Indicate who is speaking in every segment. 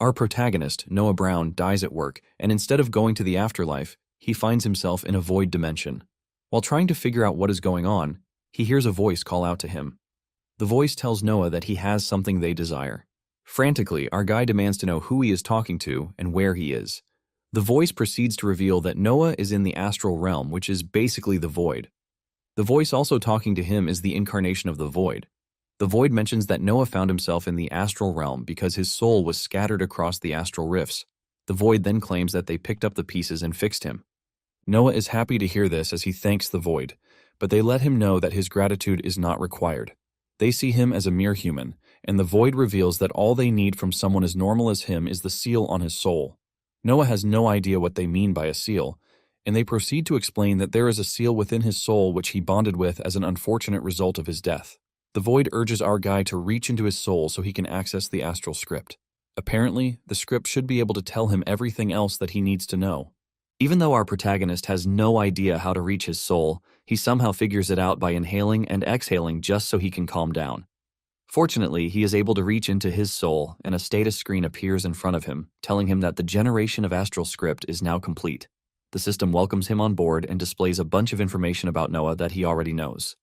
Speaker 1: Our protagonist, Noah Brown, dies at work, and instead of going to the afterlife, he finds himself in a void dimension. While trying to figure out what is going on, he hears a voice call out to him. The voice tells Noah that he has something they desire. Frantically, our guy demands to know who he is talking to and where he is. The voice proceeds to reveal that Noah is in the astral realm, which is basically the void. The voice also talking to him is the incarnation of the void. The void mentions that Noah found himself in the astral realm because his soul was scattered across the astral rifts. The void then claims that they picked up the pieces and fixed him. Noah is happy to hear this as he thanks the void, but they let him know that his gratitude is not required. They see him as a mere human, and the void reveals that all they need from someone as normal as him is the seal on his soul. Noah has no idea what they mean by a seal, and they proceed to explain that there is a seal within his soul which he bonded with as an unfortunate result of his death. The void urges our guy to reach into his soul so he can access the astral script. Apparently, the script should be able to tell him everything else that he needs to know. Even though our protagonist has no idea how to reach his soul, he somehow figures it out by inhaling and exhaling just so he can calm down. Fortunately, he is able to reach into his soul, and a status screen appears in front of him, telling him that the generation of astral script is now complete. The system welcomes him on board and displays a bunch of information about Noah that he already knows.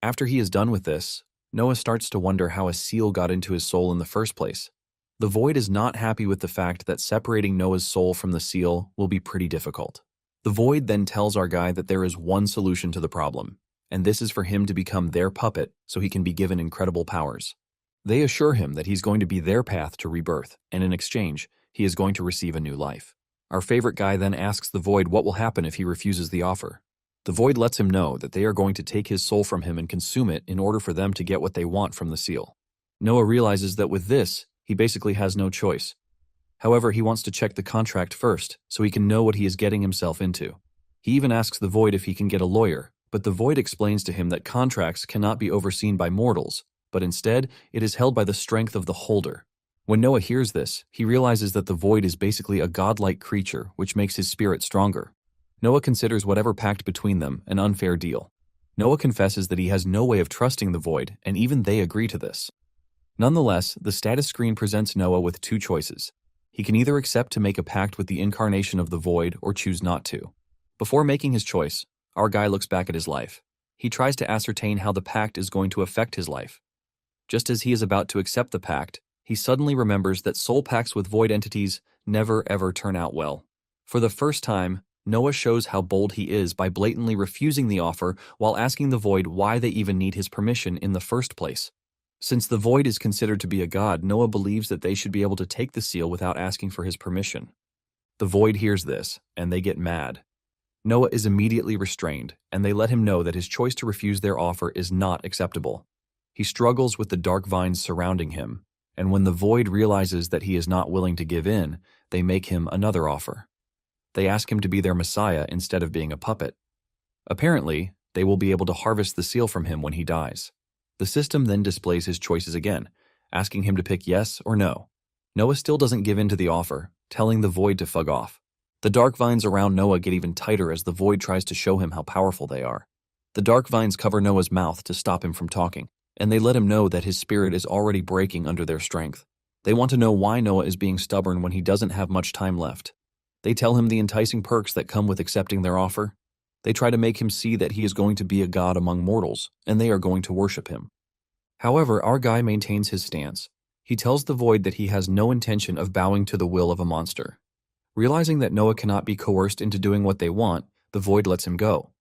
Speaker 1: After he is done with this, Noah starts to wonder how a seal got into his soul in the first place. The void is not happy with the fact that separating Noah's soul from the seal will be pretty difficult. The void then tells our guy that there is one solution to the problem, and this is for him to become their puppet so he can be given incredible powers. They assure him that he's going to be their path to rebirth, and in exchange, he is going to receive a new life. Our favorite guy then asks the void what will happen if he refuses the offer. The void lets him know that they are going to take his soul from him and consume it in order for them to get what they want from the seal. Noah realizes that with this, he basically has no choice. However, he wants to check the contract first so he can know what he is getting himself into. He even asks the void if he can get a lawyer, but the void explains to him that contracts cannot be overseen by mortals, but instead, it is held by the strength of the holder. When Noah hears this, he realizes that the void is basically a godlike creature which makes his spirit stronger. Noah considers whatever pact between them an unfair deal. Noah confesses that he has no way of trusting the void, and even they agree to this. Nonetheless, the status screen presents Noah with two choices. He can either accept to make a pact with the incarnation of the void or choose not to. Before making his choice, our guy looks back at his life. He tries to ascertain how the pact is going to affect his life. Just as he is about to accept the pact, he suddenly remembers that soul pacts with void entities never ever turn out well. For the first time, Noah shows how bold he is by blatantly refusing the offer while asking the void why they even need his permission in the first place. Since the void is considered to be a god, Noah believes that they should be able to take the seal without asking for his permission. The void hears this, and they get mad. Noah is immediately restrained, and they let him know that his choice to refuse their offer is not acceptable. He struggles with the dark vines surrounding him, and when the void realizes that he is not willing to give in, they make him another offer. They ask him to be their messiah instead of being a puppet. Apparently, they will be able to harvest the seal from him when he dies. The system then displays his choices again, asking him to pick yes or no. Noah still doesn't give in to the offer, telling the void to fug off. The dark vines around Noah get even tighter as the void tries to show him how powerful they are. The dark vines cover Noah's mouth to stop him from talking, and they let him know that his spirit is already breaking under their strength. They want to know why Noah is being stubborn when he doesn't have much time left. They tell him the enticing perks that come with accepting their offer. They try to make him see that he is going to be a god among mortals, and they are going to worship him. However, our guy maintains his stance. He tells the void that he has no intention of bowing to the will of a monster. Realizing that Noah cannot be coerced into doing what they want, the void lets him go.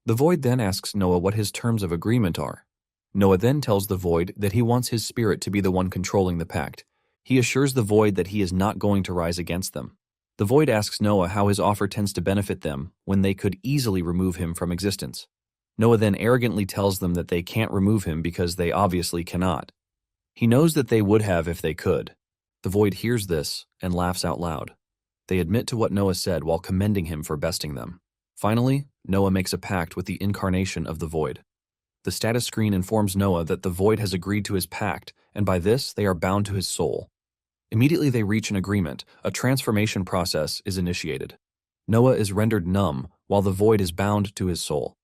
Speaker 1: The void then asks Noah what his terms of agreement are. Noah then tells the void that he wants his spirit to be the one controlling the pact. He assures the void that he is not going to rise against them. The void asks Noah how his offer tends to benefit them when they could easily remove him from existence. Noah then arrogantly tells them that they can't remove him because they obviously cannot. He knows that they would have if they could. The void hears this and laughs out loud. They admit to what Noah said while commending him for besting them. Finally, Noah makes a pact with the incarnation of the void. The status screen informs Noah that the void has agreed to his pact, and by this they are bound to his soul. Immediately they reach an agreement, a transformation process is initiated. Noah is rendered numb while the void is bound to his soul.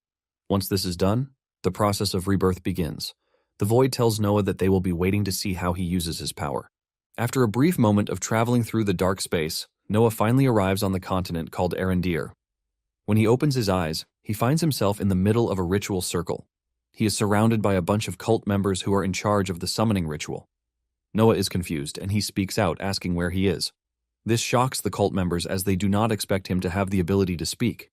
Speaker 1: Once this is done, the process of rebirth begins. The void tells Noah that they will be waiting to see how he uses his power. After a brief moment of traveling through the dark space, Noah finally arrives on the continent called Arendir. When he opens his eyes, he finds himself in the middle of a ritual circle. He is surrounded by a bunch of cult members who are in charge of the summoning ritual. Noah is confused, and he speaks out, asking where he is. This shocks the cult members as they do not expect him to have the ability to speak.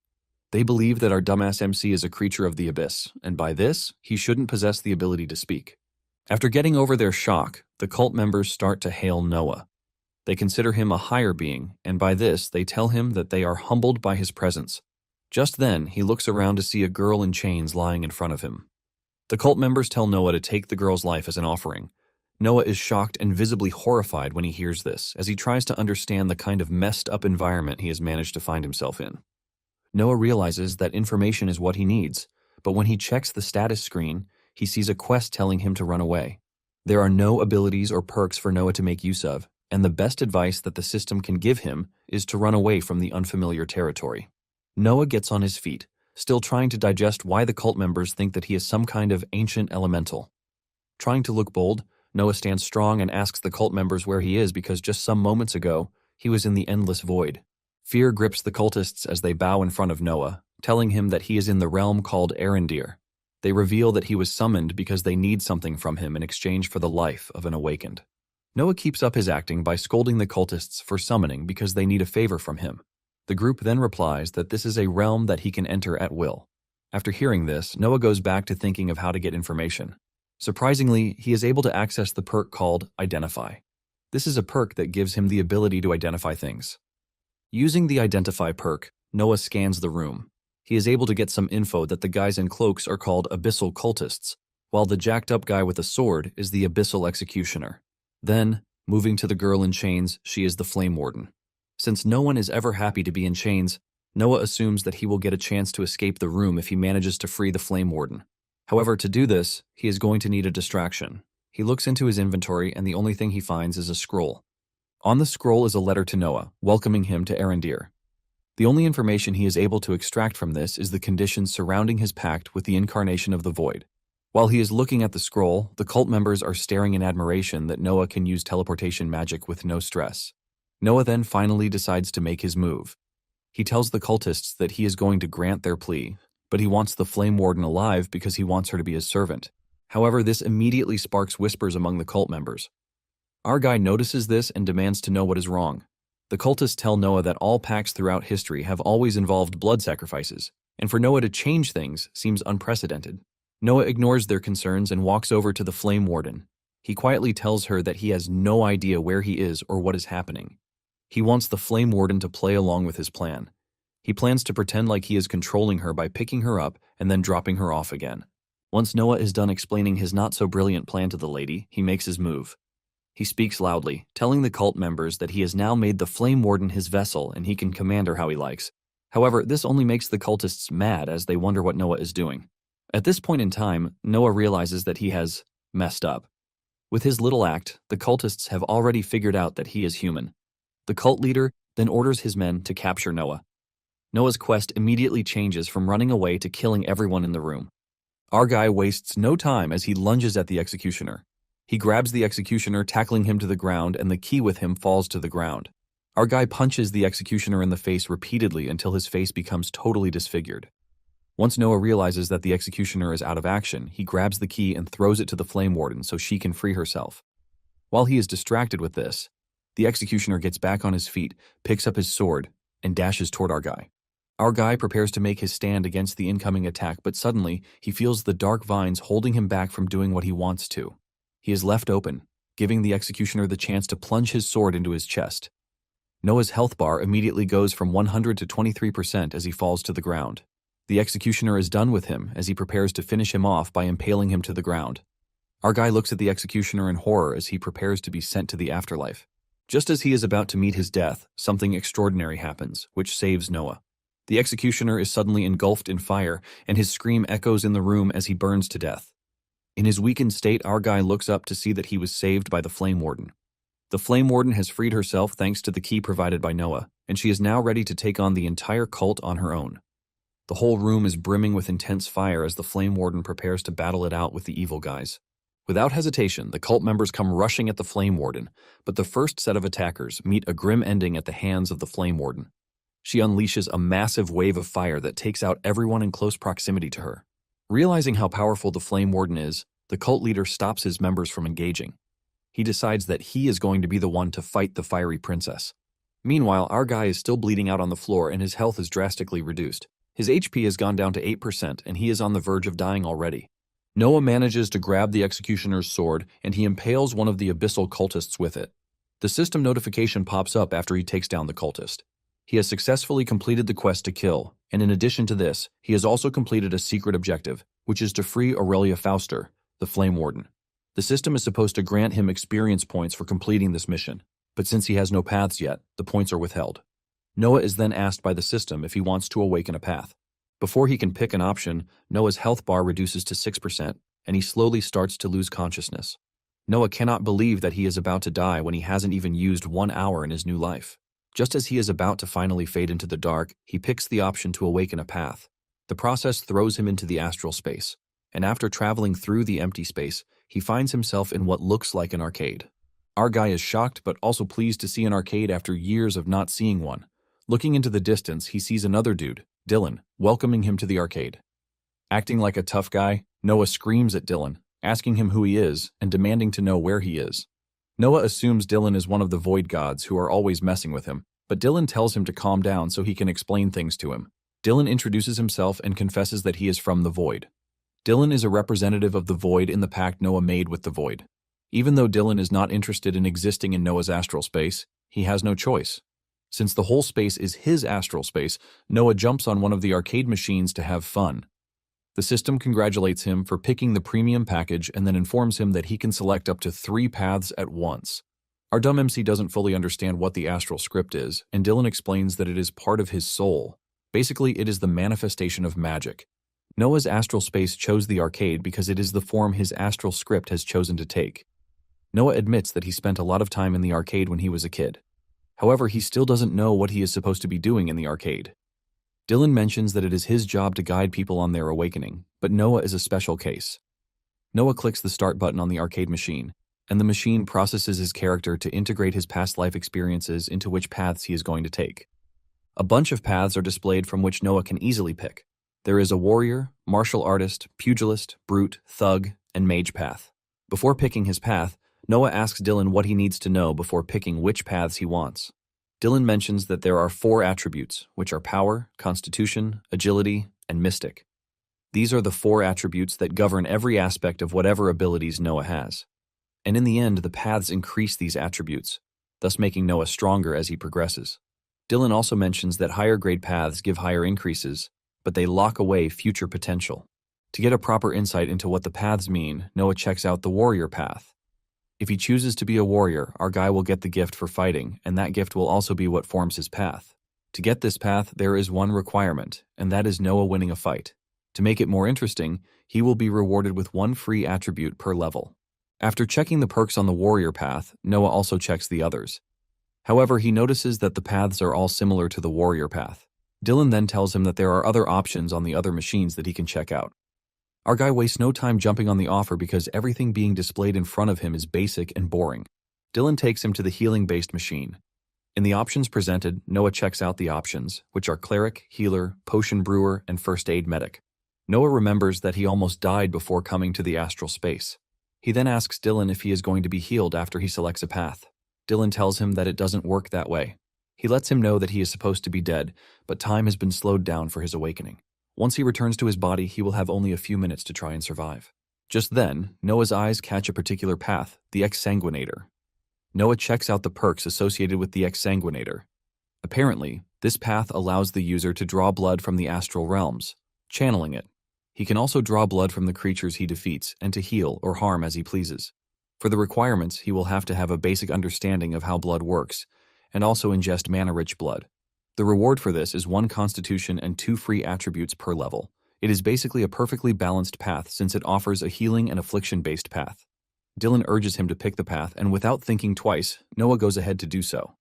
Speaker 1: They believe that our dumbass MC is a creature of the abyss, and by this, he shouldn't possess the ability to speak. After getting over their shock, the cult members start to hail Noah. They consider him a higher being, and by this, they tell him that they are humbled by his presence. Just then, he looks around to see a girl in chains lying in front of him. The cult members tell Noah to take the girl's life as an offering. Noah is shocked and visibly horrified when he hears this, as he tries to understand the kind of messed-up environment he has managed to find himself in. Noah realizes that information is what he needs, but when he checks the status screen, he sees a quest telling him to run away. There are no abilities or perks for Noah to make use of, and the best advice that the system can give him is to run away from the unfamiliar territory. Noah gets on his feet, still trying to digest why the cult members think that he is some kind of ancient elemental. Trying to look bold, Noah stands strong and asks the cult members where he is because just some moments ago, he was in the endless void. Fear grips the cultists as they bow in front of Noah, telling him that he is in the realm called Arendir. They reveal that he was summoned because they need something from him in exchange for the life of an awakened. Noah keeps up his acting by scolding the cultists for summoning because they need a favor from him. The group then replies that this is a realm that he can enter at will. After hearing this, Noah goes back to thinking of how to get information. Surprisingly, he is able to access the perk called Identify. This is a perk that gives him the ability to identify things. Using the Identify perk, Noah scans the room. He is able to get some info that the guys in cloaks are called Abyssal Cultists, while the jacked-up guy with a sword is the Abyssal Executioner. Then, moving to the girl in chains, she is the Flame Warden. Since no one is ever happy to be in chains, Noah assumes that he will get a chance to escape the room if he manages to free the Flame Warden. However, to do this, he is going to need a distraction. He looks into his inventory and the only thing he finds is a scroll. On the scroll is a letter to Noah, welcoming him to Arendir. The only information he is able to extract from this is the conditions surrounding his pact with the incarnation of the Void. While he is looking at the scroll, the cult members are staring in admiration that Noah can use teleportation magic with no stress. Noah then finally decides to make his move. He tells the cultists that he is going to grant their plea, but he wants the Flame Warden alive because he wants her to be his servant. However, this immediately sparks whispers among the cult members. Our guy notices this and demands to know what is wrong. The cultists tell Noah that all pacts throughout history have always involved blood sacrifices, and for Noah to change things seems unprecedented. Noah ignores their concerns and walks over to the Flame Warden. He quietly tells her that he has no idea where he is or what is happening. He wants the Flame Warden to play along with his plan. He plans to pretend like he is controlling her by picking her up and then dropping her off again. Once Noah is done explaining his not-so-brilliant plan to the lady, he makes his move. He speaks loudly, telling the cult members that he has now made the Flame Warden his vessel and he can command her how he likes. However, this only makes the cultists mad as they wonder what Noah is doing. At this point in time, Noah realizes that he has messed up. With his little act, the cultists have already figured out that he is human. The cult leader then orders his men to capture Noah. Noah's quest immediately changes from running away to killing everyone in the room. Our guy wastes no time as he lunges at the executioner. He grabs the executioner, tackling him to the ground, and the key with him falls to the ground. Our guy punches the executioner in the face repeatedly until his face becomes totally disfigured. Once Noah realizes that the executioner is out of action, he grabs the key and throws it to the Flame Warden so she can free herself. While he is distracted with this, the executioner gets back on his feet, picks up his sword, and dashes toward our guy. Our guy prepares to make his stand against the incoming attack, but suddenly, he feels the dark vines holding him back from doing what he wants to. He is left open, giving the executioner the chance to plunge his sword into his chest. Noah's health bar immediately goes from 100 to 23% as he falls to the ground. The executioner is done with him as he prepares to finish him off by impaling him to the ground. Our guy looks at the executioner in horror as he prepares to be sent to the afterlife. Just as he is about to meet his death, something extraordinary happens, which saves Noah. The executioner is suddenly engulfed in fire, and his scream echoes in the room as he burns to death. In his weakened state, our guy looks up to see that he was saved by the Flame Warden. The Flame Warden has freed herself thanks to the key provided by Noah, and she is now ready to take on the entire cult on her own. The whole room is brimming with intense fire as the Flame Warden prepares to battle it out with the evil guys. Without hesitation, the cult members come rushing at the Flame Warden, but the first set of attackers meet a grim ending at the hands of the Flame Warden. She unleashes a massive wave of fire that takes out everyone in close proximity to her. Realizing how powerful the Flame Warden is, the cult leader stops his members from engaging. He decides that he is going to be the one to fight the fiery princess. Meanwhile, our guy is still bleeding out on the floor and his health is drastically reduced. His HP has gone down to 8% and he is on the verge of dying already. Noah manages to grab the executioner's sword and he impales one of the abyssal cultists with it. The system notification pops up after he takes down the cultist. He has successfully completed the quest to kill, and in addition to this, he has also completed a secret objective, which is to free Aurelia Fauster, the Flame Warden. The system is supposed to grant him experience points for completing this mission, but since he has no paths yet, the points are withheld. Noah is then asked by the system if he wants to awaken a path. Before he can pick an option, Noah's health bar reduces to 6%, and he slowly starts to lose consciousness. Noah cannot believe that he is about to die when he hasn't even used 1 hour in his new life. Just as he is about to finally fade into the dark, he picks the option to awaken a path. The process throws him into the astral space, and after traveling through the empty space, he finds himself in what looks like an arcade. Our guy is shocked but also pleased to see an arcade after years of not seeing one. Looking into the distance, he sees another dude, Dylan, welcoming him to the arcade. Acting like a tough guy, Noah screams at Dylan, asking him who he is and demanding to know where he is. Noah assumes Dylan is one of the void gods who are always messing with him, but Dylan tells him to calm down so he can explain things to him. Dylan introduces himself and confesses that he is from the void. Dylan is a representative of the void in the pact Noah made with the void. Even though Dylan is not interested in existing in Noah's astral space, he has no choice. Since the whole space is his astral space, Noah jumps on one of the arcade machines to have fun. The system congratulates him for picking the premium package and then informs him that he can select up to 3 paths at once. Our dumb MC doesn't fully understand what the astral script is, and Dylan explains that it is part of his soul. Basically, it is the manifestation of magic. Noah's astral space chose the arcade because it is the form his astral script has chosen to take. Noah admits that he spent a lot of time in the arcade when he was a kid. However, he still doesn't know what he is supposed to be doing in the arcade. Dylan mentions that it is his job to guide people on their awakening, but Noah is a special case. Noah clicks the start button on the arcade machine, and the machine processes his character to integrate his past life experiences into which paths he is going to take. A bunch of paths are displayed from which Noah can easily pick. There is a warrior, martial artist, pugilist, brute, thug, and mage path. Before picking his path, Noah asks Dylan what he needs to know before picking which paths he wants. Dylan mentions that there are 4 attributes, which are power, constitution, agility, and mystic. These are the 4 attributes that govern every aspect of whatever abilities Noah has. And in the end, the paths increase these attributes, thus making Noah stronger as he progresses. Dylan also mentions that higher grade paths give higher increases, but they lock away future potential. To get a proper insight into what the paths mean, Noah checks out the warrior path. If he chooses to be a warrior, our guy will get the gift for fighting, and that gift will also be what forms his path. To get this path, there is one requirement, and that is Noah winning a fight. To make it more interesting, he will be rewarded with 1 free attribute per level. After checking the perks on the warrior path, Noah also checks the others. However, he notices that the paths are all similar to the warrior path. Dylan then tells him that there are other options on the other machines that he can check out. Our guy wastes no time jumping on the offer because everything being displayed in front of him is basic and boring. Dylan takes him to the healing-based machine. In the options presented, Noah checks out the options, which are cleric, healer, potion brewer, and first aid medic. Noah remembers that he almost died before coming to the astral space. He then asks Dylan if he is going to be healed after he selects a path. Dylan tells him that it doesn't work that way. He lets him know that he is supposed to be dead, but time has been slowed down for his awakening. Once he returns to his body, he will have only a few minutes to try and survive. Just then, Noah's eyes catch a particular path, the Exsanguinator. Noah checks out the perks associated with the Exsanguinator. Apparently, this path allows the user to draw blood from the astral realms, channeling it. He can also draw blood from the creatures he defeats and to heal or harm as he pleases. For the requirements, he will have to have a basic understanding of how blood works, and also ingest mana-rich blood. The reward for this is 1 constitution and 2 free attributes per level. It is basically a perfectly balanced path since it offers a healing and affliction-based path. Dylan urges him to pick the path, and without thinking twice, Noah goes ahead to do so.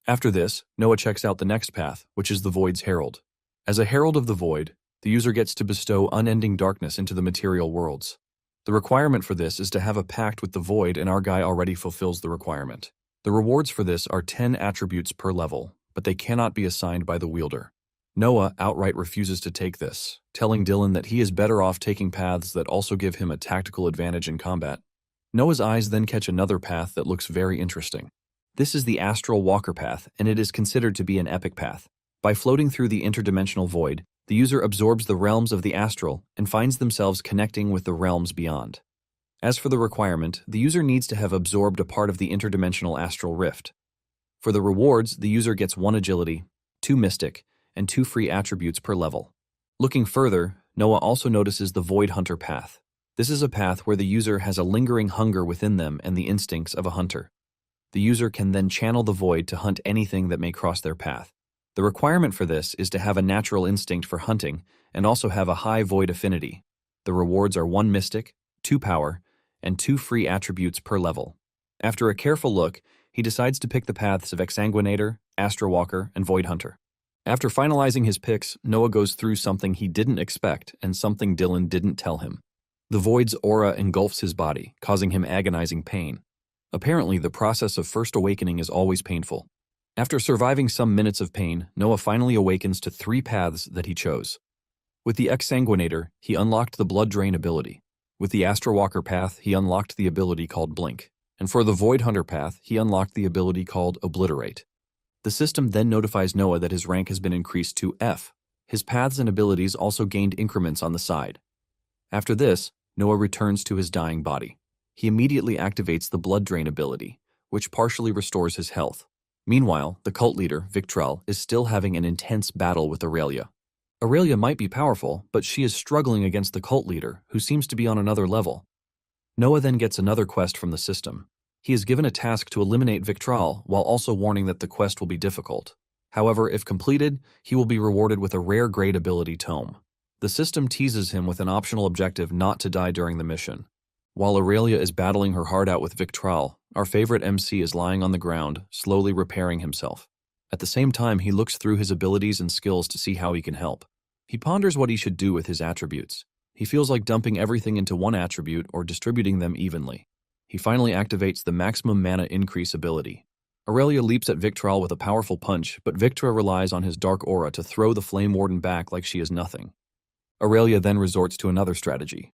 Speaker 1: After this, Noah checks out the next path, which is the Void's Herald. As a Herald of the Void, the user gets to bestow unending darkness into the material worlds. The requirement for this is to have a pact with the Void, and our guy already fulfills the requirement. The rewards for this are 10 attributes per level, but they cannot be assigned by the wielder. Noah outright refuses to take this, telling Dylan that he is better off taking paths that also give him a tactical advantage in combat. Noah's eyes then catch another path that looks very interesting. This is the Astral Walker path, and it is considered to be an epic path. By floating through the interdimensional void, the user absorbs the realms of the astral and finds themselves connecting with the realms beyond. As for the requirement, the user needs to have absorbed a part of the interdimensional astral rift. For the rewards, the user gets 1 agility, 2 mystic, and 2 free attributes per level. Looking further, Noah also notices the Void Hunter path. This is a path where the user has a lingering hunger within them and the instincts of a hunter. The user can then channel the void to hunt anything that may cross their path. The requirement for this is to have a natural instinct for hunting and also have a high void affinity. The rewards are 1 mystic, 2 power, and 2 free attributes per level. After a careful look, he decides to pick the paths of Exsanguinator, Astrowalker, and Void Hunter. After finalizing his picks, Noah goes through something he didn't expect and something Dylan didn't tell him. The void's aura engulfs his body, causing him agonizing pain. Apparently, the process of first awakening is always painful. After surviving some minutes of pain, Noah finally awakens to 3 paths that he chose. With the Exsanguinator, he unlocked the Blood Drain ability. With the Astrowalker path, he unlocked the ability called Blink. And for the Void Hunter path, he unlocked the ability called Obliterate. The system then notifies Noah that his rank has been increased to F. His paths and abilities also gained increments on the side. After this, Noah returns to his dying body. He immediately activates the Blood Drain ability, which partially restores his health. Meanwhile, the cult leader, Victrell, is still having an intense battle with Aurelia. Aurelia might be powerful, but she is struggling against the cult leader, who seems to be on another level. Noah then gets another quest from the system. He is given a task to eliminate Victrell, while also warning that the quest will be difficult. However, if completed, he will be rewarded with a rare grade ability tome. The system teases him with an optional objective not to die during the mission. While Aurelia is battling her heart out with Victrell, our favorite MC is lying on the ground, slowly repairing himself. At the same time, he looks through his abilities and skills to see how he can help. He ponders what he should do with his attributes. He feels like dumping everything into one attribute or distributing them evenly. He finally activates the maximum mana increase ability. Aurelia leaps at Victrell with a powerful punch, but Victra relies on his dark aura to throw the Flame Warden back like she is nothing. Aurelia then resorts to another strategy.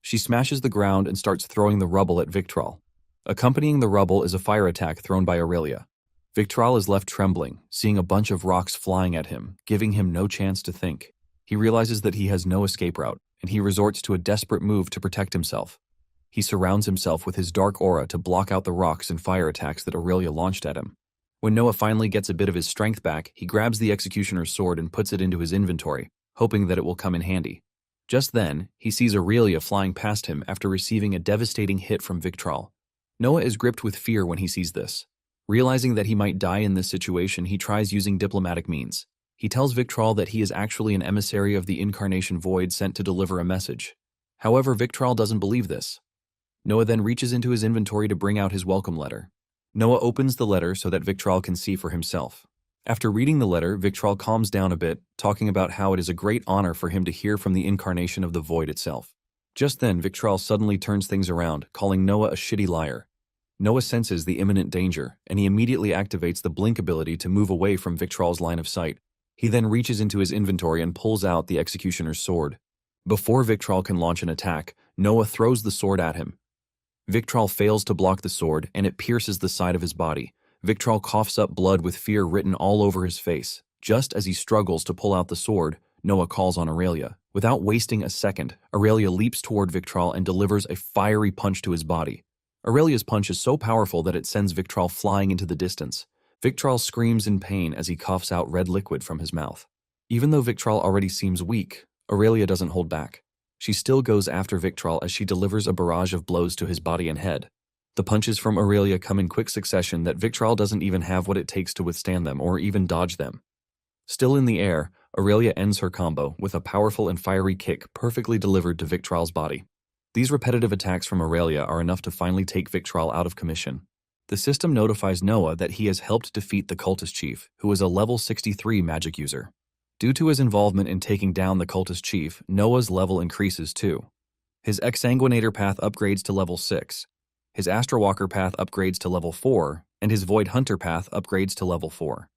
Speaker 1: She smashes the ground and starts throwing the rubble at Victrell. Accompanying the rubble is a fire attack thrown by Aurelia. Victrell is left trembling, seeing a bunch of rocks flying at him, giving him no chance to think. He realizes that he has no escape route, and he resorts to a desperate move to protect himself. He surrounds himself with his dark aura to block out the rocks and fire attacks that Aurelia launched at him. When Noah finally gets a bit of his strength back, he grabs the Executioner's sword and puts it into his inventory, hoping that it will come in handy. Just then, he sees Aurelia flying past him after receiving a devastating hit from Victrell. Noah is gripped with fear when he sees this. Realizing that he might die in this situation, he tries using diplomatic means. He tells Victrell that he is actually an emissary of the Incarnation Void sent to deliver a message. However, Victrell doesn't believe this. Noah then reaches into his inventory to bring out his welcome letter. Noah opens the letter so that Victrell can see for himself. After reading the letter, Victrell calms down a bit, talking about how it is a great honor for him to hear from the incarnation of the Void itself. Just then, Victrell suddenly turns things around, calling Noah a shitty liar. Noah senses the imminent danger, and he immediately activates the Blink ability to move away from Victrell's line of sight. He then reaches into his inventory and pulls out the Executioner's sword. Before Victrell can launch an attack, Noah throws the sword at him. Victrell fails to block the sword, and it pierces the side of his body. Victrell coughs up blood with fear written all over his face. Just as he struggles to pull out the sword, Noah calls on Aurelia. Without wasting a second, Aurelia leaps toward Victrell and delivers a fiery punch to his body. Aurelia's punch is so powerful that it sends Victrell flying into the distance. Victrell screams in pain as he coughs out red liquid from his mouth. Even though Victrell already seems weak, Aurelia doesn't hold back. She still goes after Victrell as she delivers a barrage of blows to his body and head. The punches from Aurelia come in quick succession that Victrell doesn't even have what it takes to withstand them or even dodge them. Still in the air, Aurelia ends her combo with a powerful and fiery kick perfectly delivered to Victrell's body. These repetitive attacks from Aurelia are enough to finally take Victrell out of commission. The system notifies Noah that he has helped defeat the cultist chief, who is a level 63 magic user. Due to his involvement in taking down the cultist chief, Noah's level increases too. His Exsanguinator path upgrades to level 6. His Astrowalker path upgrades to level 4, and his Void Hunter path upgrades to level 4.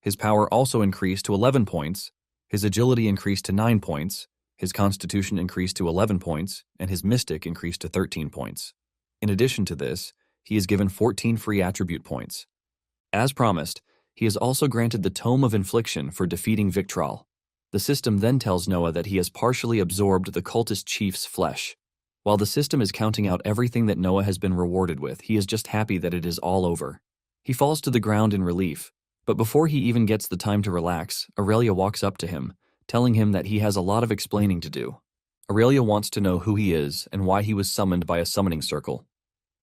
Speaker 1: His power also increased to 11 points, his agility increased to 9 points, his constitution increased to 11 points, and his mystic increased to 13 points. In addition to this, he is given 14 free attribute points. As promised, he is also granted the Tome of Infliction for defeating Victral. The system then tells Noah that he has partially absorbed the cultist chief's flesh. While the system is counting out everything that Noah has been rewarded with, he is just happy that it is all over. He falls to the ground in relief, but before he even gets the time to relax, Aurelia walks up to him, telling him that he has a lot of explaining to do. Aurelia wants to know who he is and why he was summoned by a summoning circle.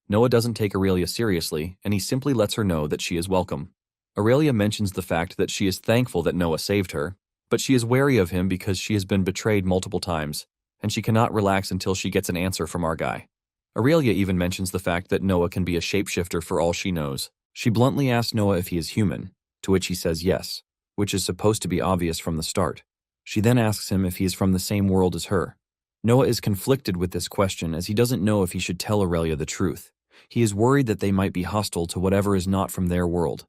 Speaker 1: Noah doesn't take Aurelia seriously, and he simply lets her know that she is welcome. Aurelia mentions the fact that she is thankful that Noah saved her, but she is wary of him because she has been betrayed multiple times, and she cannot relax until she gets an answer from our guy. Aurelia even mentions the fact that Noah can be a shapeshifter for all she knows. She bluntly asks Noah if he is human, to which he says yes, which is supposed to be obvious from the start. She then asks him if he is from the same world as her. Noah is conflicted with this question as he doesn't know if he should tell Aurelia the truth. He is worried that they might be hostile to whatever is not from their world.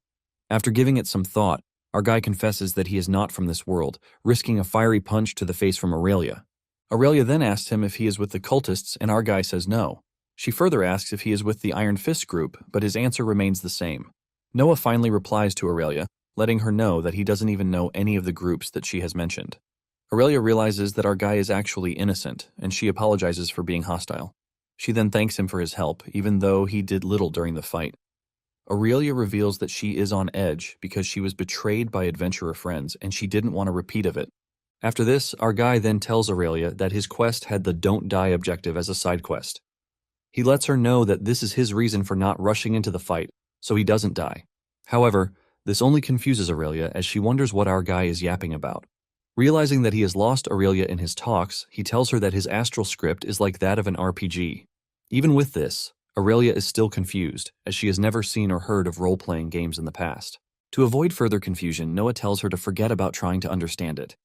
Speaker 1: After giving it some thought, our guy confesses that he is not from this world, risking a fiery punch to the face from Aurelia. Aurelia then asks him if he is with the cultists, and our guy says no. She further asks if he is with the Iron Fist group, but his answer remains the same. Noah finally replies to Aurelia, letting her know that he doesn't even know any of the groups that she has mentioned. Aurelia realizes that our guy is actually innocent, and she apologizes for being hostile. She then thanks him for his help, even though he did little during the fight. Aurelia reveals that she is on edge because she was betrayed by adventurer friends and she didn't want a repeat of it. After this, our guy then tells Aurelia that his quest had the Don't Die objective as a side quest. He lets her know that this is his reason for not rushing into the fight, so he doesn't die. However, this only confuses Aurelia as she wonders what our guy is yapping about. Realizing that he has lost Aurelia in his talks, he tells her that his astral script is like that of an RPG. Even with this, Aurelia is still confused, as she has never seen or heard of role-playing games in the past. To avoid further confusion, Noah tells her to forget about trying to understand it.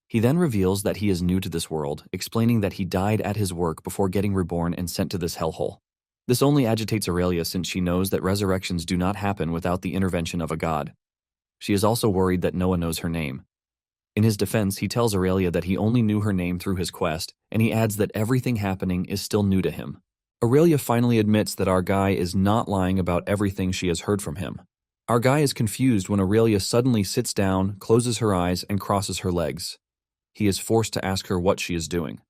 Speaker 1: He then reveals that he is new to this world, explaining that he died at his work before getting reborn and sent to this hellhole. This only agitates Aurelia since she knows that resurrections do not happen without the intervention of a god. She is also worried that Noah knows her name. In his defense, he tells Aurelia that he only knew her name through his quest, and he adds that everything happening is still new to him. Aurelia finally admits that our guy is not lying about everything she has heard from him. Our guy is confused when Aurelia suddenly sits down, closes her eyes, and crosses her legs. He is forced to ask her what she is doing.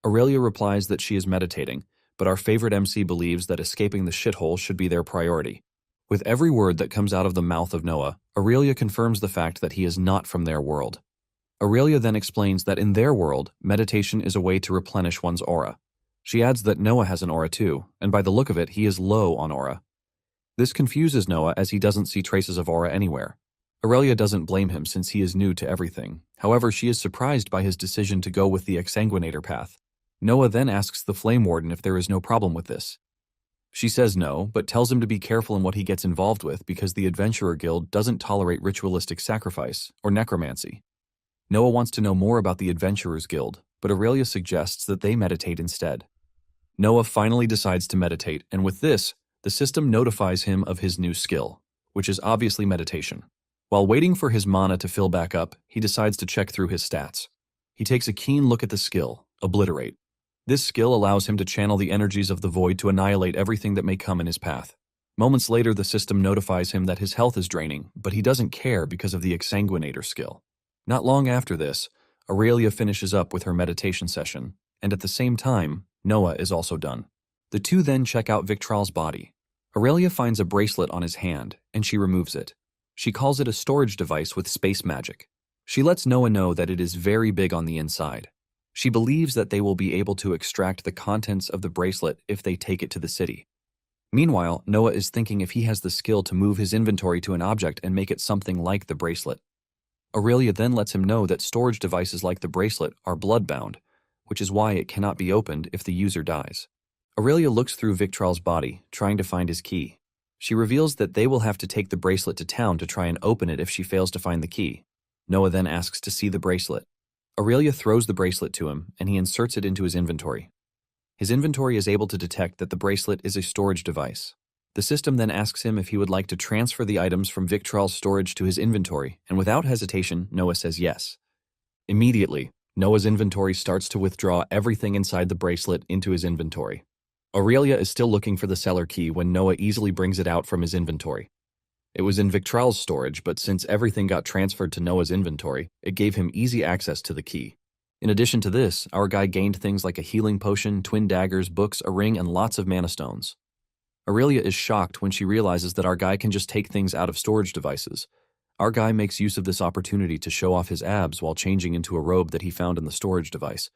Speaker 1: Aurelia replies that she is meditating, but our favorite MC believes that escaping the shithole should be their priority. With every word that comes out of the mouth of Noah, Aurelia confirms the fact that he is not from their world. Aurelia then explains that in their world, meditation is a way to replenish one's aura. She adds that Noah has an aura too, and by the look of it, he is low on aura. This confuses Noah as he doesn't see traces of aura anywhere. Aurelia doesn't blame him since he is new to everything. However, she is surprised by his decision to go with the Exsanguinator path. Noah then asks the Flame Warden if there is no problem with this. She says no, but tells him to be careful in what he gets involved with because the Adventurer Guild doesn't tolerate ritualistic sacrifice or necromancy. Noah wants to know more about the Adventurers Guild, but Aurelia suggests that they meditate instead. Noah finally decides to meditate, and with this, the system notifies him of his new skill, which is obviously meditation. While waiting for his mana to fill back up, he decides to check through his stats. He takes a keen look at the skill, Obliterate. This skill allows him to channel the energies of the void to annihilate everything that may come in his path. Moments later, the system notifies him that his health is draining, but he doesn't care because of the Exsanguinator skill. Not long after this, Aurelia finishes up with her meditation session, and at the same time, Noah is also done. The two then check out Victral's body. Aurelia finds a bracelet on his hand, and she removes it. She calls it a storage device with space magic. She lets Noah know that it is very big on the inside. She believes that they will be able to extract the contents of the bracelet if they take it to the city. Meanwhile, Noah is thinking if he has the skill to move his inventory to an object and make it something like the bracelet. Aurelia then lets him know that storage devices like the bracelet are bloodbound, which is why it cannot be opened if the user dies. Aurelia looks through Victral's body, trying to find his key. She reveals that they will have to take the bracelet to town to try and open it if she fails to find the key. Noah then asks to see the bracelet. Aurelia throws the bracelet to him, and he inserts it into his inventory. His inventory is able to detect that the bracelet is a storage device. The system then asks him if he would like to transfer the items from Victral's storage to his inventory, and without hesitation, Noah says yes. Immediately, Noah's inventory starts to withdraw everything inside the bracelet into his inventory. Aurelia is still looking for the cellar key when Noah easily brings it out from his inventory. It was in Victral's storage, but since everything got transferred to Noah's inventory, it gave him easy access to the key. In addition to this, our guy gained things like a healing potion, twin daggers, books, a ring, and lots of mana stones. Aurelia is shocked when she realizes that our guy can just take things out of storage devices. Our guy makes use of this opportunity to show off his abs while changing into a robe that he found in the storage device.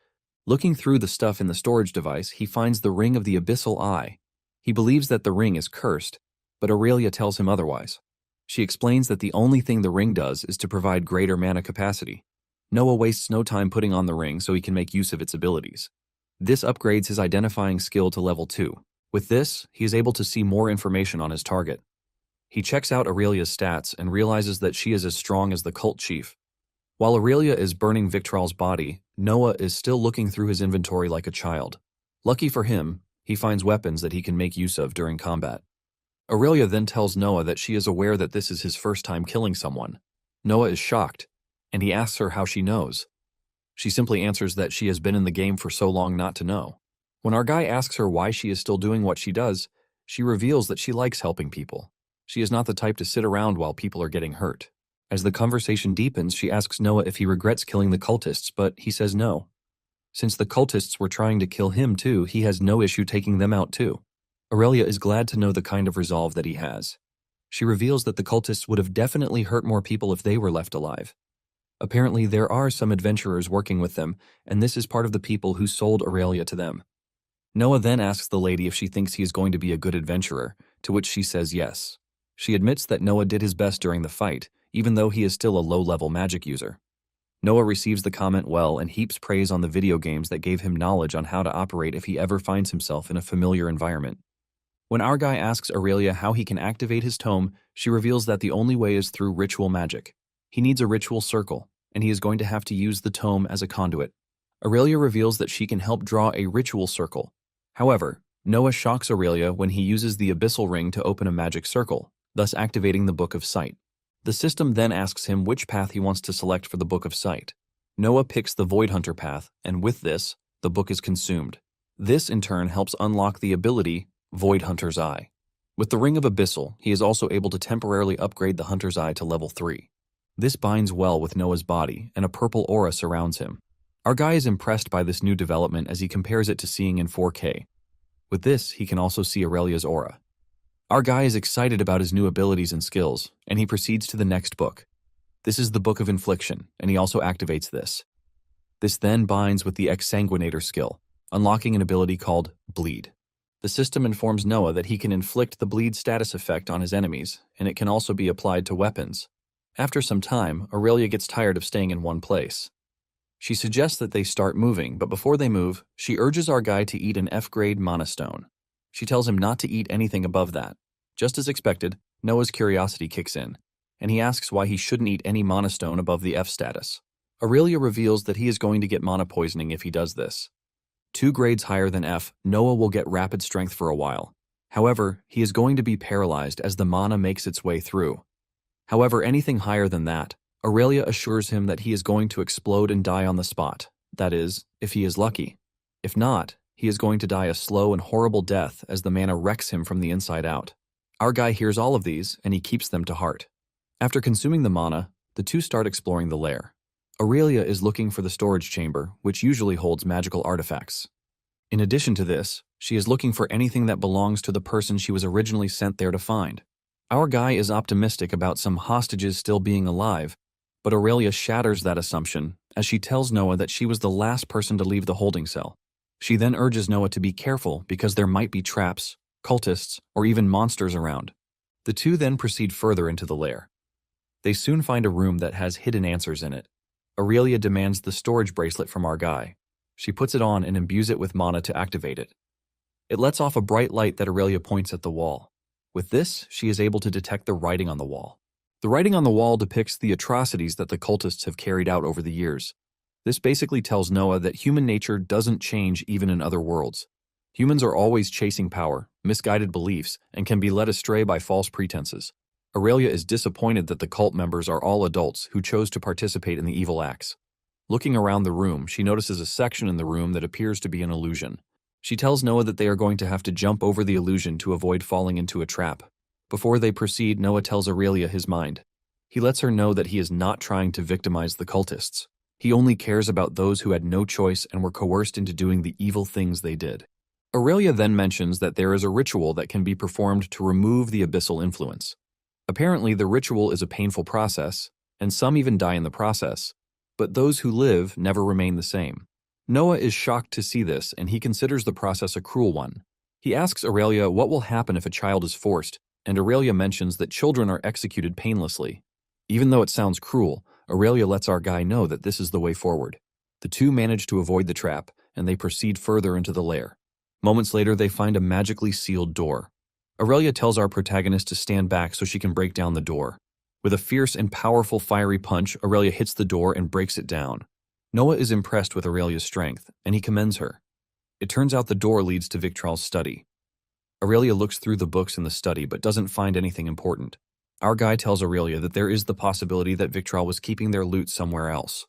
Speaker 1: Looking through the stuff in the storage device, he finds the ring of the Abyssal Eye. He believes that the ring is cursed, but Aurelia tells him otherwise. She explains that the only thing the ring does is to provide greater mana capacity. Noah wastes no time putting on the ring so he can make use of its abilities. This upgrades his identifying skill to level 2. With this, he is able to see more information on his target. He checks out Aurelia's stats and realizes that she is as strong as the cult chief. While Aurelia is burning Victral's body, Noah is still looking through his inventory like a child. Lucky for him, he finds weapons that he can make use of during combat. Aurelia then tells Noah that she is aware that this is his first time killing someone. Noah is shocked, and he asks her how she knows. She simply answers that she has been in the game for so long not to know. When our guy asks her why she is still doing what she does, she reveals that she likes helping people. She is not the type to sit around while people are getting hurt. As the conversation deepens, she asks Noah if he regrets killing the cultists, but he says no. Since the cultists were trying to kill him too, he has no issue taking them out too. Aurelia is glad to know the kind of resolve that he has. She reveals that the cultists would have definitely hurt more people if they were left alive. Apparently, there are some adventurers working with them, and this is part of the people who sold Aurelia to them. Noah then asks the lady if she thinks he is going to be a good adventurer, to which she says yes. She admits that Noah did his best during the fight, even though he is still a low-level magic user. Noah receives the comment well and heaps praise on the video games that gave him knowledge on how to operate if he ever finds himself in a familiar environment. When our guy asks Aurelia how he can activate his tome, she reveals that the only way is through ritual magic. He needs a ritual circle, and he is going to have to use the tome as a conduit. Aurelia reveals that she can help draw a ritual circle. However, Noah shocks Aurelia when he uses the abyssal ring to open a magic circle, thus activating the Book of Sight. The system then asks him which path he wants to select for the Book of Sight. Noah picks the Void Hunter path, and with this, the book is consumed. This, in turn, helps unlock the ability Void Hunter's Eye. With the Ring of Abyssal, he is also able to temporarily upgrade the Hunter's Eye to level 3. This binds well with Noah's body, and a purple aura surrounds him. Our guy is impressed by this new development as he compares it to seeing in 4K. With this, he can also see Aurelia's aura. Our guy is excited about his new abilities and skills, and he proceeds to the next book. This is the Book of Infliction, and he also activates this. This then binds with the Exsanguinator skill, unlocking an ability called Bleed. The system informs Noah that he can inflict the Bleed status effect on his enemies, and it can also be applied to weapons. After some time, Aurelia gets tired of staying in one place. She suggests that they start moving, but before they move, she urges our guy to eat an F-grade mana stone. She tells him not to eat anything above that. Just as expected, Noah's curiosity kicks in, and he asks why he shouldn't eat any mana stone above the F status. Aurelia reveals that he is going to get mana poisoning if he does this. 2 grades higher than F, Noah will get rapid strength for a while. However, he is going to be paralyzed as the mana makes its way through. However, anything higher than that, Aurelia assures him that he is going to explode and die on the spot. That is, if he is lucky. If not, he is going to die a slow and horrible death as the mana wrecks him from the inside out. Our guy hears all of these, and he keeps them to heart. After consuming the mana, the two start exploring the lair. Aurelia is looking for the storage chamber, which usually holds magical artifacts. In addition to this, she is looking for anything that belongs to the person she was originally sent there to find. Our guy is optimistic about some hostages still being alive, but Aurelia shatters that assumption as she tells Noah that she was the last person to leave the holding cell. She then urges Noah to be careful because there might be traps, cultists, or even monsters around. The two then proceed further into the lair. They soon find a room that has hidden answers in it. Aurelia demands the storage bracelet from our guy. She puts it on and imbues it with mana to activate it. It lets off a bright light that Aurelia points at the wall. With this, she is able to detect the writing on the wall. The writing on the wall depicts the atrocities that the cultists have carried out over the years. This basically tells Noah that human nature doesn't change even in other worlds. Humans are always chasing power, misguided beliefs, and can be led astray by false pretenses. Aurelia is disappointed that the cult members are all adults who chose to participate in the evil acts. Looking around the room, she notices a section in the room that appears to be an illusion. She tells Noah that they are going to have to jump over the illusion to avoid falling into a trap. Before they proceed, Noah tells Aurelia his mind. He lets her know that he is not trying to victimize the cultists. He only cares about those who had no choice and were coerced into doing the evil things they did. Aurelia then mentions that there is a ritual that can be performed to remove the abyssal influence. Apparently, the ritual is a painful process, and some even die in the process, but those who live never remain the same. Noah is shocked to see this, and he considers the process a cruel one. He asks Aurelia what will happen if a child is forced, and Aurelia mentions that children are executed painlessly. Even though it sounds cruel, Aurelia lets our guy know that this is the way forward. The two manage to avoid the trap, and they proceed further into the lair. Moments later, they find a magically sealed door. Aurelia tells our protagonist to stand back so she can break down the door. With a fierce and powerful fiery punch, Aurelia hits the door and breaks it down. Noah is impressed with Aurelia's strength, and he commends her. It turns out the door leads to Victral's study. Aurelia looks through the books in the study but doesn't find anything important. Our guy tells Aurelia that there is the possibility that Victral was keeping their loot somewhere else.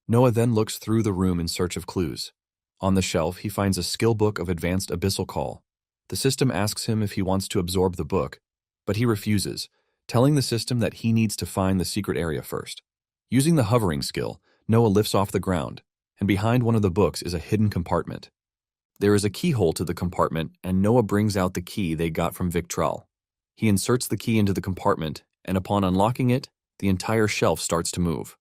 Speaker 1: Noah then looks through the room in search of clues. On the shelf, he finds a skill book of Advanced Abyssal Call. The system asks him if he wants to absorb the book, but he refuses, telling the system that he needs to find the secret area first. Using the hovering skill, Noah lifts off the ground, and behind one of the books is a hidden compartment. There is a keyhole to the compartment, and Noah brings out the key they got from Victral. He inserts the key into the compartment, and upon unlocking it, the entire shelf starts to move.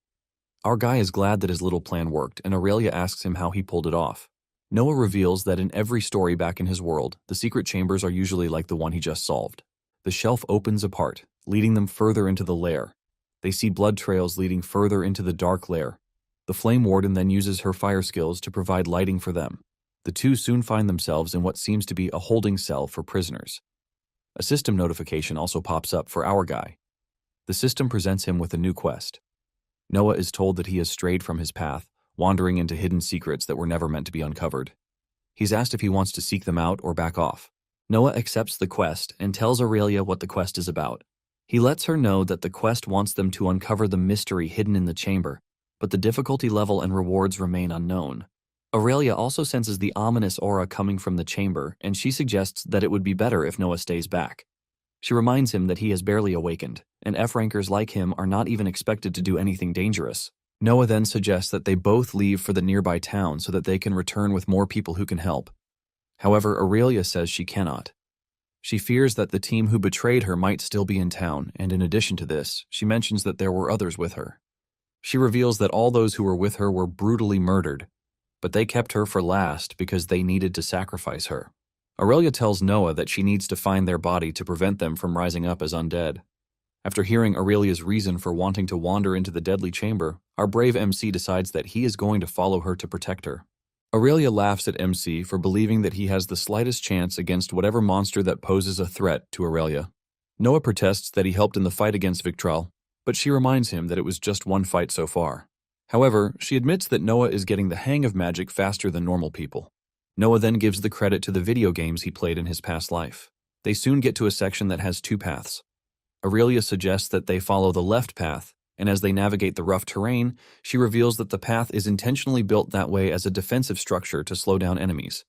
Speaker 1: Our guy is glad that his little plan worked, and Aurelia asks him how he pulled it off. Noah reveals that in every story back in his world, the secret chambers are usually like the one he just solved. The shelf opens apart, leading them further into the lair. They see blood trails leading further into the dark lair. The Flame Warden then uses her fire skills to provide lighting for them. The two soon find themselves in what seems to be a holding cell for prisoners. A system notification also pops up for our guy. The system presents him with a new quest. Noah is told that he has strayed from his path, wandering into hidden secrets that were never meant to be uncovered. He's asked if he wants to seek them out or back off. Noah accepts the quest and tells Aurelia what the quest is about. He lets her know that the quest wants them to uncover the mystery hidden in the chamber, but the difficulty level and rewards remain unknown. Aurelia also senses the ominous aura coming from the chamber, and she suggests that it would be better if Noah stays back. She reminds him that he has barely awakened, and F-rankers like him are not even expected to do anything dangerous. Noah then suggests that they both leave for the nearby town so that they can return with more people who can help. However, Aurelia says she cannot. She fears that the team who betrayed her might still be in town, and in addition to this, she mentions that there were others with her. She reveals that all those who were with her were brutally murdered, but they kept her for last because they needed to sacrifice her. Aurelia tells Noah that she needs to find their body to prevent them from rising up as undead. After hearing Aurelia's reason for wanting to wander into the deadly chamber, our brave MC decides that he is going to follow her to protect her. Aurelia laughs at MC for believing that he has the slightest chance against whatever monster that poses a threat to Aurelia. Noah protests that he helped in the fight against Victral, but she reminds him that it was just one fight so far. However, she admits that Noah is getting the hang of magic faster than normal people. Noah then gives the credit to the video games he played in his past life. They soon get to a section that has two paths. Aurelia suggests that they follow the left path, and as they navigate the rough terrain, she reveals that the path is intentionally built that way as a defensive structure to slow down enemies.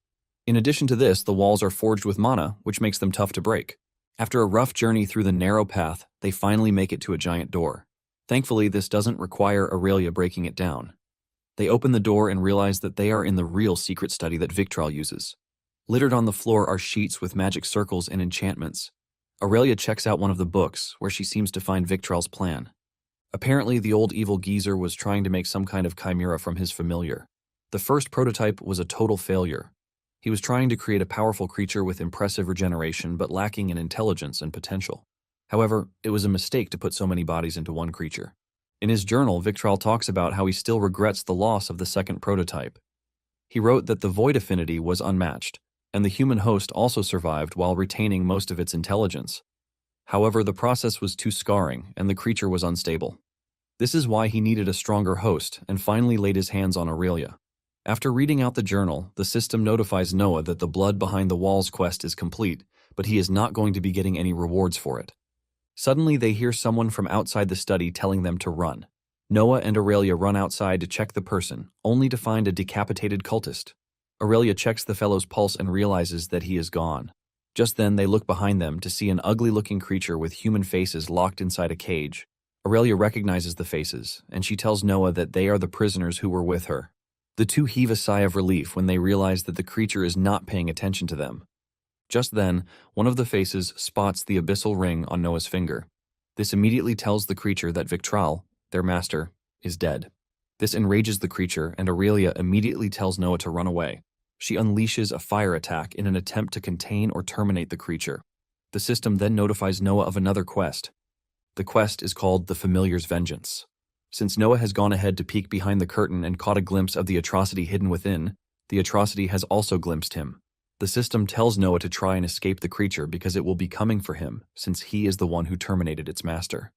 Speaker 1: In addition to this, the walls are forged with mana, which makes them tough to break. After a rough journey through the narrow path, they finally make it to a giant door. Thankfully, this doesn't require Aurelia breaking it down. They open the door and realize that they are in the real secret study that Victral uses. Littered on the floor are sheets with magic circles and enchantments. Aurelia checks out one of the books, where she seems to find Victral's plan. Apparently, the old evil geezer was trying to make some kind of chimera from his familiar. The first prototype was a total failure. He was trying to create a powerful creature with impressive regeneration but lacking in intelligence and potential. However, it was a mistake to put so many bodies into one creature. In his journal, Victral talks about how he still regrets the loss of the second prototype. He wrote that the void affinity was unmatched, and the human host also survived while retaining most of its intelligence. However, the process was too scarring, and the creature was unstable. This is why he needed a stronger host, and finally laid his hands on Aurelia. After reading out the journal, the system notifies Noah that the Blood Behind the Walls quest is complete, but he is not going to be getting any rewards for it. Suddenly, they hear someone from outside the study telling them to run. Noah and Aurelia run outside to check the person, only to find a decapitated cultist. Aurelia checks the fellow's pulse and realizes that he is gone. Just then, they look behind them to see an ugly-looking creature with human faces locked inside a cage. Aurelia recognizes the faces, and she tells Noah that they are the prisoners who were with her. The two heave a sigh of relief when they realize that the creature is not paying attention to them. Just then, one of the faces spots the abyssal ring on Noah's finger. This immediately tells the creature that Victral, their master, is dead. This enrages the creature, and Aurelia immediately tells Noah to run away. She unleashes a fire attack in an attempt to contain or terminate the creature. The system then notifies Noah of another quest. The quest is called The Familiar's Vengeance. Since Noah has gone ahead to peek behind the curtain and caught a glimpse of the atrocity hidden within, the atrocity has also glimpsed him. The system tells Noah to try and escape the creature because it will be coming for him, since he is the one who terminated its master.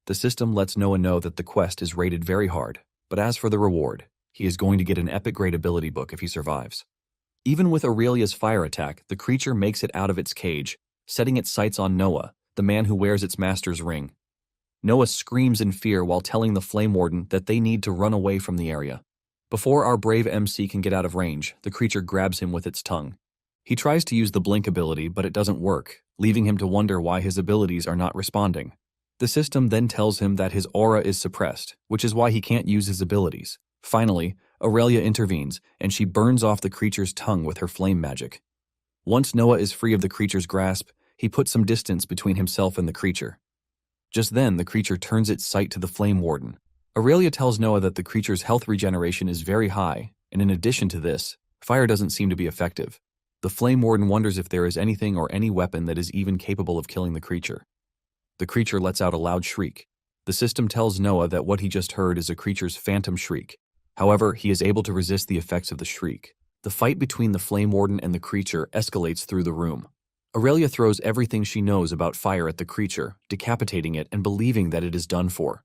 Speaker 1: The system lets Noah know that the quest is rated very hard, but as for the reward, he is going to get an epic grade ability book if he survives. Even with Aurelia's fire attack, the creature makes it out of its cage, setting its sights on Noah, the man who wears its master's ring. Noah screams in fear while telling the Flame Warden that they need to run away from the area. Before our brave MC can get out of range, the creature grabs him with its tongue. He tries to use the blink ability, but it doesn't work, leaving him to wonder why his abilities are not responding. The system then tells him that his aura is suppressed, which is why he can't use his abilities. Finally, Aurelia intervenes, and she burns off the creature's tongue with her flame magic. Once Noah is free of the creature's grasp, he puts some distance between himself and the creature. Just then, the creature turns its sight to the Flame Warden. Aurelia tells Noah that the creature's health regeneration is very high, and in addition to this, fire doesn't seem to be effective. The Flame Warden wonders if there is anything or any weapon that is even capable of killing the creature. The creature lets out a loud shriek. The system tells Noah that what he just heard is a creature's phantom shriek. However, he is able to resist the effects of the shriek. The fight between the Flame Warden and the creature escalates through the room. Aurelia throws everything she knows about fire at the creature, decapitating it and believing that it is done for.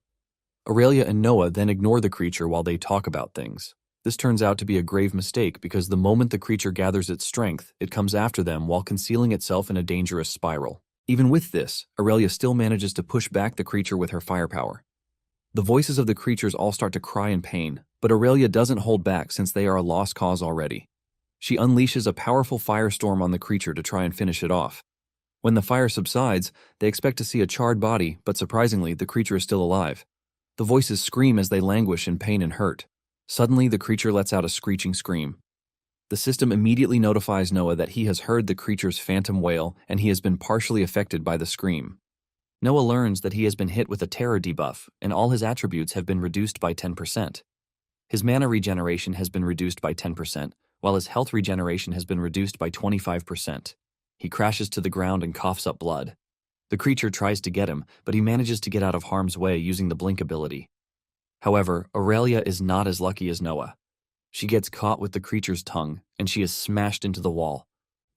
Speaker 1: Aurelia and Noah then ignore the creature while they talk about things. This turns out to be a grave mistake because the moment the creature gathers its strength, it comes after them while concealing itself in a dangerous spiral. Even with this, Aurelia still manages to push back the creature with her firepower. The voices of the creatures all start to cry in pain, but Aurelia doesn't hold back since they are a lost cause already. She unleashes a powerful firestorm on the creature to try and finish it off. When the fire subsides, they expect to see a charred body, but surprisingly, the creature is still alive. The voices scream as they languish in pain and hurt. Suddenly, the creature lets out a screeching scream. The system immediately notifies Noah that he has heard the creature's phantom wail and he has been partially affected by the scream. Noah learns that he has been hit with a terror debuff and all his attributes have been reduced by 10%. His mana regeneration has been reduced by 10%, while his health regeneration has been reduced by 25%. He crashes to the ground and coughs up blood. The creature tries to get him, but he manages to get out of harm's way using the blink ability. However, Aurelia is not as lucky as Noah. She gets caught with the creature's tongue, and she is smashed into the wall.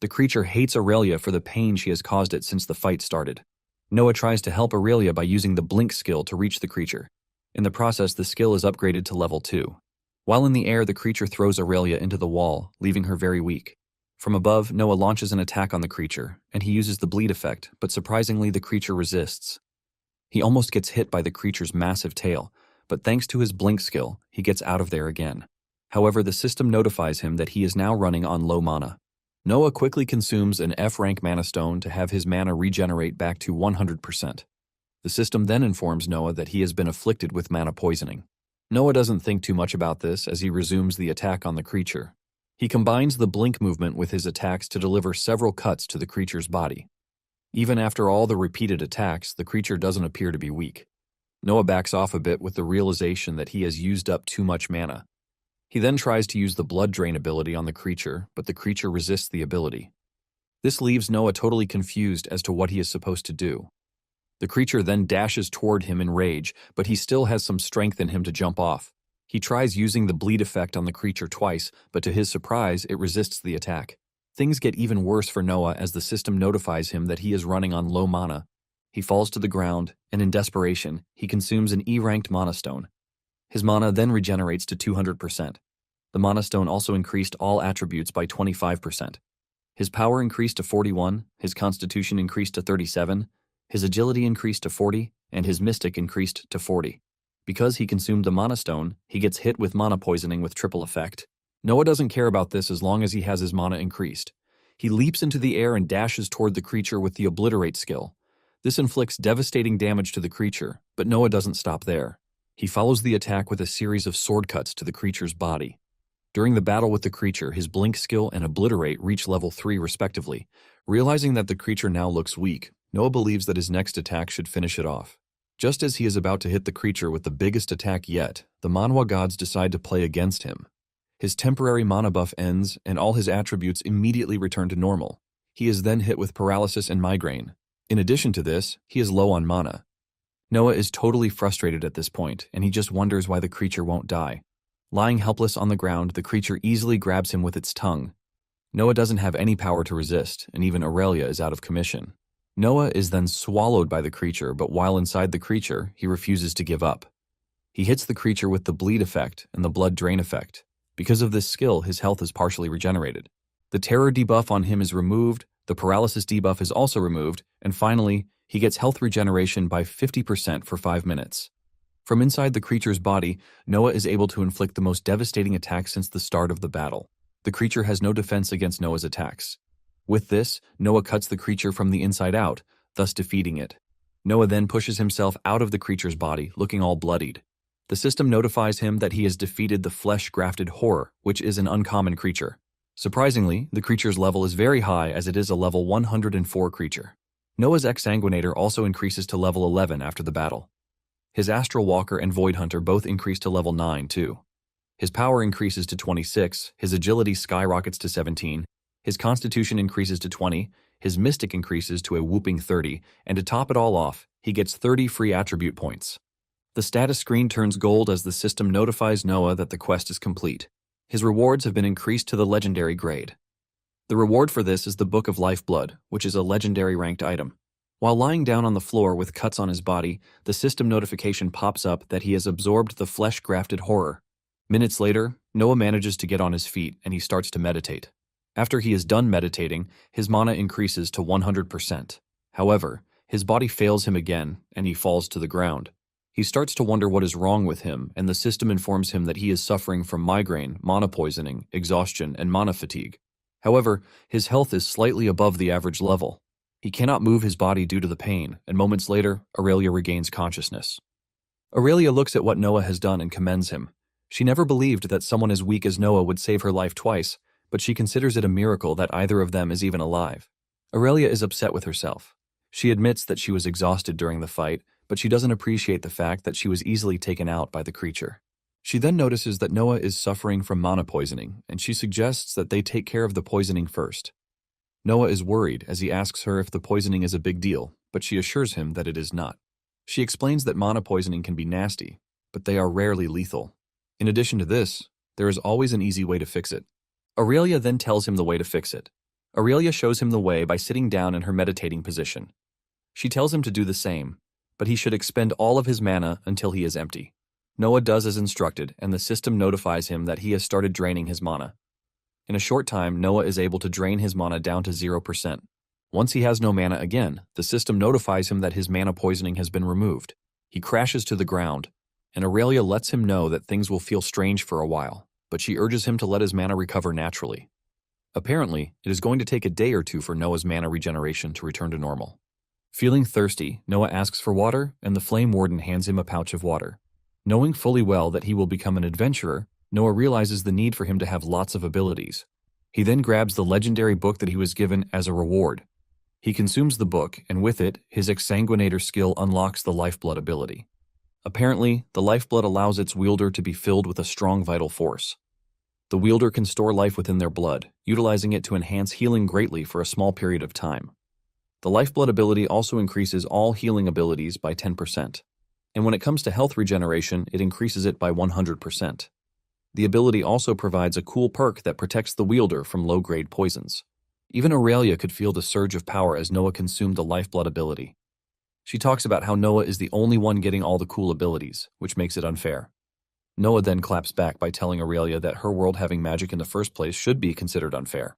Speaker 1: The creature hates Aurelia for the pain she has caused it since the fight started. Noah tries to help Aurelia by using the blink skill to reach the creature. In the process, the skill is upgraded to level 2. While in the air, the creature throws Aurelia into the wall, leaving her very weak. From above, Noah launches an attack on the creature, and he uses the bleed effect, but surprisingly, the creature resists. He almost gets hit by the creature's massive tail, but thanks to his blink skill, he gets out of there again. However, the system notifies him that he is now running on low mana. Noah quickly consumes an F-rank mana stone to have his mana regenerate back to 100%. The system then informs Noah that he has been afflicted with mana poisoning. Noah doesn't think too much about this as he resumes the attack on the creature. He combines the blink movement with his attacks to deliver several cuts to the creature's body. Even after all the repeated attacks, the creature doesn't appear to be weak. Noah backs off a bit with the realization that he has used up too much mana. He then tries to use the blood drain ability on the creature, but the creature resists the ability. This leaves Noah totally confused as to what he is supposed to do. The creature then dashes toward him in rage, but he still has some strength in him to jump off. He tries using the bleed effect on the creature twice, but to his surprise, it resists the attack. Things get even worse for Noah as the system notifies him that he is running on low mana. He falls to the ground, and in desperation, he consumes an E-ranked mana stone. His mana then regenerates to 200%. The Mana Stone also increased all attributes by 25%. His power increased to 41, his constitution increased to 37, his agility increased to 40, and his mystic increased to 40. Because he consumed the Mana Stone, he gets hit with mana poisoning with triple effect. Noah doesn't care about this as long as he has his mana increased. He leaps into the air and dashes toward the creature with the Obliterate skill. This inflicts devastating damage to the creature, but Noah doesn't stop there. He follows the attack with a series of sword cuts to the creature's body. During the battle with the creature, his Blink skill and Obliterate reach level 3 respectively. Realizing that the creature now looks weak, Noah believes that his next attack should finish it off. Just as he is about to hit the creature with the biggest attack yet, the Manhwa gods decide to play against him. His temporary mana buff ends, and all his attributes immediately return to normal. He is then hit with paralysis and migraine. In addition to this, he is low on mana. Noah is totally frustrated at this point, and he just wonders why the creature won't die. Lying helpless on the ground, the creature easily grabs him with its tongue. Noah doesn't have any power to resist, and even Aurelia is out of commission. Noah is then swallowed by the creature, but while inside the creature, he refuses to give up. He hits the creature with the bleed effect and the blood drain effect. Because of this skill, his health is partially regenerated. The terror debuff on him is removed, the paralysis debuff is also removed, and finally, he gets health regeneration by 50% for 5 minutes. From inside the creature's body, Noah is able to inflict the most devastating attack since the start of the battle. The creature has no defense against Noah's attacks. With this, Noah cuts the creature from the inside out, thus defeating it. Noah then pushes himself out of the creature's body, looking all bloodied. The system notifies him that he has defeated the flesh-grafted horror, which is an uncommon creature. Surprisingly, the creature's level is very high as it is a level 104 creature. Noah's Exsanguinator also increases to level 11 after the battle. His Astral Walker and Void Hunter both increase to level 9 too. His power increases to 26, his agility skyrockets to 17, his constitution increases to 20, his mystic increases to a whooping 30, and to top it all off, he gets 30 free attribute points. The status screen turns gold as the system notifies Noah that the quest is complete. His rewards have been increased to the legendary grade. The reward for this is the Book of Lifeblood, which is a legendary ranked item. While lying down on the floor with cuts on his body, the system notification pops up that he has absorbed the flesh-grafted horror. Minutes later, Noah manages to get on his feet and he starts to meditate. After he is done meditating, his mana increases to 100%. However, his body fails him again and he falls to the ground. He starts to wonder what is wrong with him, and the system informs him that he is suffering from migraine, mana poisoning, exhaustion, and mana fatigue. However, his health is slightly above the average level. He cannot move his body due to the pain, and moments later, Aurelia regains consciousness. Aurelia looks at what Noah has done and commends him. She never believed that someone as weak as Noah would save her life twice, but she considers it a miracle that either of them is even alive. Aurelia is upset with herself. She admits that she was exhausted during the fight, but she doesn't appreciate the fact that she was easily taken out by the creature. She then notices that Noah is suffering from mana poisoning, and she suggests that they take care of the poisoning first. Noah is worried as he asks her if the poisoning is a big deal, but she assures him that it is not. She explains that mana poisoning can be nasty, but they are rarely lethal. In addition to this, there is always an easy way to fix it. Aurelia then tells him the way to fix it. Aurelia shows him the way by sitting down in her meditating position. She tells him to do the same, but he should expend all of his mana until he is empty. Noah does as instructed, and the system notifies him that he has started draining his mana. In a short time, Noah is able to drain his mana down to 0%. Once he has no mana again, the system notifies him that his mana poisoning has been removed. He crashes to the ground, and Aurelia lets him know that things will feel strange for a while, but she urges him to let his mana recover naturally. Apparently, it is going to take a day or two for Noah's mana regeneration to return to normal. Feeling thirsty, Noah asks for water, and the Flame Warden hands him a pouch of water. Knowing fully well that he will become an adventurer, Noah realizes the need for him to have lots of abilities. He then grabs the legendary book that he was given as a reward. He consumes the book, and with it, his Exsanguinator skill unlocks the Lifeblood ability. Apparently, the Lifeblood allows its wielder to be filled with a strong vital force. The wielder can store life within their blood, utilizing it to enhance healing greatly for a small period of time. The Lifeblood ability also increases all healing abilities by 10%. And when it comes to health regeneration, it increases it by 100%. The ability also provides a cool perk that protects the wielder from low-grade poisons. Even Aurelia could feel the surge of power as Noah consumed the Lifeblood ability. She talks about how Noah is the only one getting all the cool abilities, which makes it unfair. Noah then claps back by telling Aurelia that her world having magic in the first place should be considered unfair.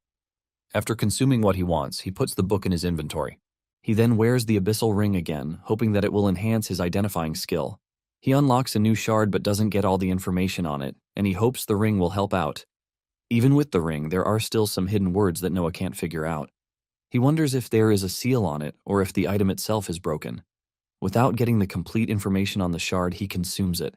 Speaker 1: After consuming what he wants, he puts the book in his inventory. He then wears the abyssal ring again, hoping that it will enhance his identifying skill. He unlocks a new shard but doesn't get all the information on it, and he hopes the ring will help out. Even with the ring, there are still some hidden words that Noah can't figure out. He wonders if there is a seal on it or if the item itself is broken. Without getting the complete information on the shard, he consumes it.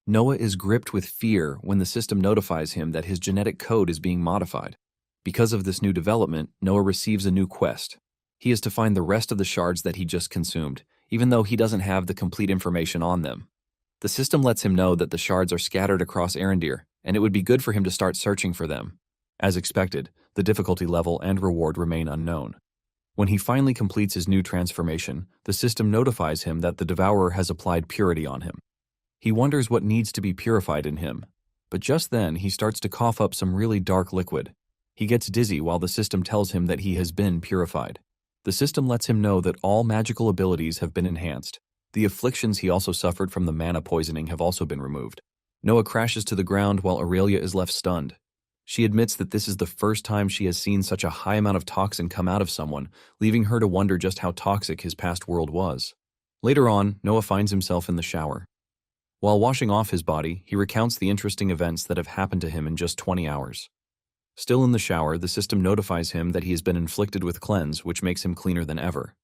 Speaker 1: Noah is gripped with fear when the system notifies him that his genetic code is being modified. Because of this new development, Noah receives a new quest. He is to find the rest of the shards that he just consumed, even though he doesn't have the complete information on them. The system lets him know that the shards are scattered across Arendir, and it would be good for him to start searching for them. As expected, the difficulty level and reward remain unknown. When he finally completes his new transformation, the system notifies him that the Devourer has applied purity on him. He wonders what needs to be purified in him, but just then he starts to cough up some really dark liquid. He gets dizzy while the system tells him that he has been purified. The system lets him know that all magical abilities have been enhanced. The afflictions he also suffered from the mana poisoning have also been removed. Noah crashes to the ground while Aurelia is left stunned. She admits that this is the first time she has seen such a high amount of toxin come out of someone, leaving her to wonder just how toxic his past world was. Later on, Noah finds himself in the shower. While washing off his body, he recounts the interesting events that have happened to him in just 20 hours. Still in the shower, the system notifies him that he has been inflicted with cleanse, which makes him cleaner than ever.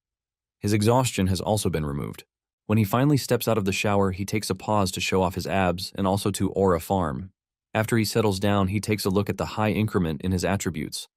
Speaker 1: His exhaustion has also been removed. When he finally steps out of the shower, he takes a pause to show off his abs and also to aura farm. After he settles down, he takes a look at the high increment in his attributes.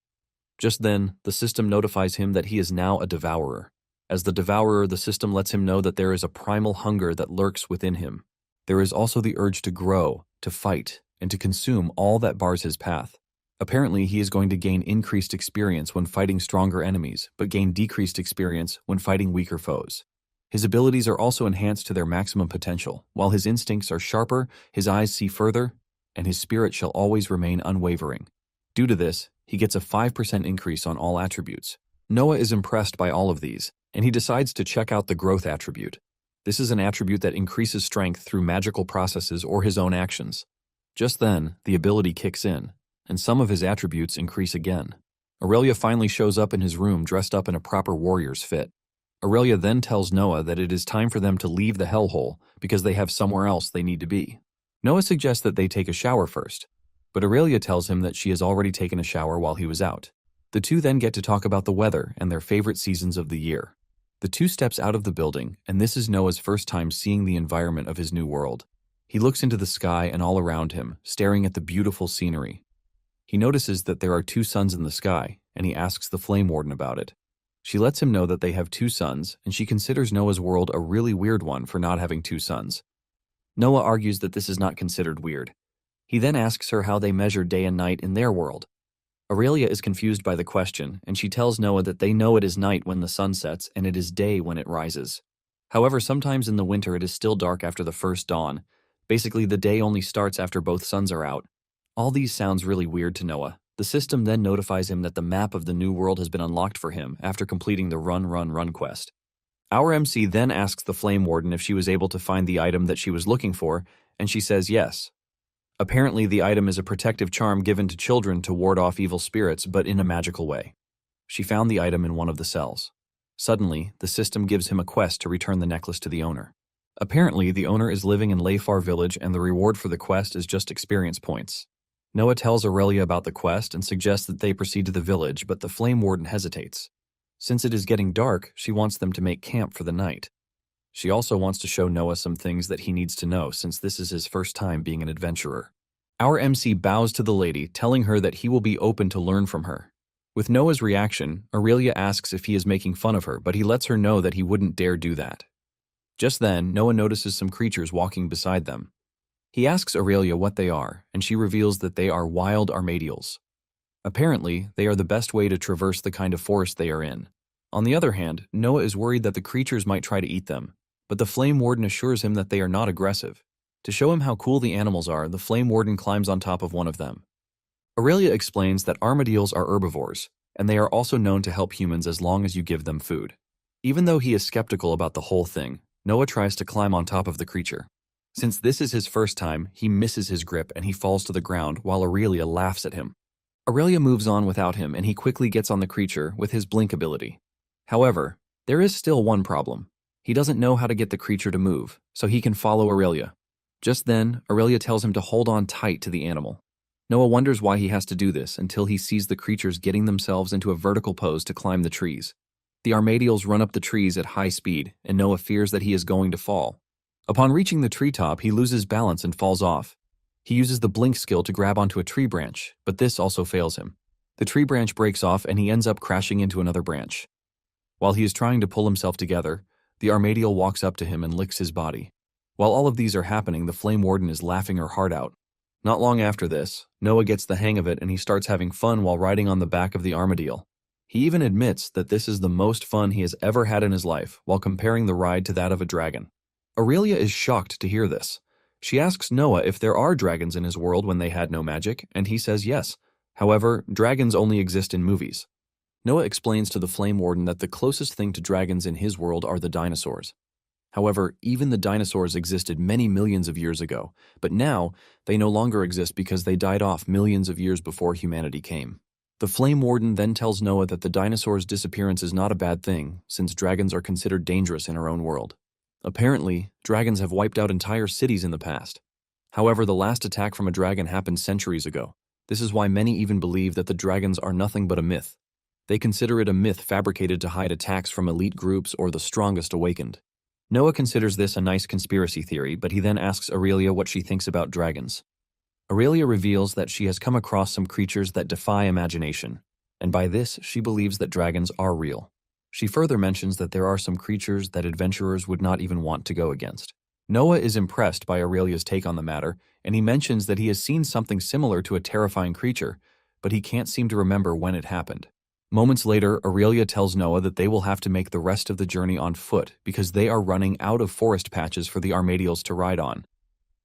Speaker 1: Just then, the system notifies him that he is now a devourer. As the devourer, the system lets him know that there is a primal hunger that lurks within him. There is also the urge to grow, to fight, and to consume all that bars his path. Apparently, he is going to gain increased experience when fighting stronger enemies, but gain decreased experience when fighting weaker foes. His abilities are also enhanced to their maximum potential. While his instincts are sharper, his eyes see further, and his spirit shall always remain unwavering. Due to this, he gets a 5% increase on all attributes. Noah is impressed by all of these, and he decides to check out the growth attribute. This is an attribute that increases strength through magical processes or his own actions. Just then, the ability kicks in, and some of his attributes increase again. Aurelia finally shows up in his room dressed up in a proper warrior's fit. Aurelia then tells Noah that it is time for them to leave the hellhole because they have somewhere else they need to be. Noah suggests that they take a shower first, but Aurelia tells him that she has already taken a shower while he was out. The two then get to talk about the weather and their favorite seasons of the year. The two steps out of the building, and this is Noah's first time seeing the environment of his new world. He looks into the sky and all around him, staring at the beautiful scenery. He notices that there are two suns in the sky, and he asks the Flame Warden about it. She lets him know that they have two suns, and she considers Noah's world a really weird one for not having two suns. Noah argues that this is not considered weird. He then asks her how they measure day and night in their world. Aurelia is confused by the question, and she tells Noah that they know it is night when the sun sets and it is day when it rises. However, sometimes in the winter it is still dark after the first dawn. Basically, the day only starts after both suns are out. All these sounds really weird to Noah. The system then notifies him that the map of the new world has been unlocked for him after completing the run quest. Our MC then asks the Flame Warden if she was able to find the item that she was looking for, and she says yes. Apparently, the item is a protective charm given to children to ward off evil spirits, but in a magical way. She found the item in one of the cells. Suddenly, the system gives him a quest to return the necklace to the owner. Apparently, the owner is living in Layfar village and the reward for the quest is just experience points. Noah tells Aurelia about the quest and suggests that they proceed to the village, but the Flame Warden hesitates. Since it is getting dark, she wants them to make camp for the night. She also wants to show Noah some things that he needs to know since this is his first time being an adventurer. Our MC bows to the lady, telling her that he will be open to learn from her. With Noah's reaction, Aurelia asks if he is making fun of her, but he lets her know that he wouldn't dare do that. Just then, Noah notices some creatures walking beside them. He asks Aurelia what they are, and she reveals that they are wild armadillos. Apparently, they are the best way to traverse the kind of forest they are in. On the other hand, Noah is worried that the creatures might try to eat them, but the Flame Warden assures him that they are not aggressive. To show him how cool the animals are, the Flame Warden climbs on top of one of them. Aurelia explains that armadillos are herbivores, and they are also known to help humans as long as you give them food. Even though he is skeptical about the whole thing, Noah tries to climb on top of the creature. Since this is his first time, he misses his grip and he falls to the ground while Aurelia laughs at him. Aurelia moves on without him and he quickly gets on the creature with his blink ability. However, there is still one problem. He doesn't know how to get the creature to move, so he can follow Aurelia. Just then, Aurelia tells him to hold on tight to the animal. Noah wonders why he has to do this until he sees the creatures getting themselves into a vertical pose to climb the trees. The armadillos run up the trees at high speed, and Noah fears that he is going to fall. Upon reaching the treetop, he loses balance and falls off. He uses the blink skill to grab onto a tree branch, but this also fails him. The tree branch breaks off and he ends up crashing into another branch. While he is trying to pull himself together, the armadillo walks up to him and licks his body. While all of these are happening, the Flame Warden is laughing her heart out. Not long after this, Noah gets the hang of it and he starts having fun while riding on the back of the armadillo. He even admits that this is the most fun he has ever had in his life while comparing the ride to that of a dragon. Aurelia is shocked to hear this. She asks Noah if there are dragons in his world when they had no magic, and he says yes. However, dragons only exist in movies. Noah explains to the Flame Warden that the closest thing to dragons in his world are the dinosaurs. However, even the dinosaurs existed many millions of years ago, but now they no longer exist because they died off millions of years before humanity came. The Flame Warden then tells Noah that the dinosaurs' disappearance is not a bad thing, since dragons are considered dangerous in our own world. Apparently, dragons have wiped out entire cities in the past. However, the last attack from a dragon happened centuries ago. This is why many even believe that the dragons are nothing but a myth. They consider it a myth fabricated to hide attacks from elite groups or the strongest awakened. Noah considers this a nice conspiracy theory, but he then asks Aurelia what she thinks about dragons. Aurelia reveals that she has come across some creatures that defy imagination, and by this she believes that dragons are real. She further mentions that there are some creatures that adventurers would not even want to go against. Noah is impressed by Aurelia's take on the matter, and he mentions that he has seen something similar to a terrifying creature, but he can't seem to remember when it happened. Moments later, Aurelia tells Noah that they will have to make the rest of the journey on foot because they are running out of forest patches for the armadillos to ride on.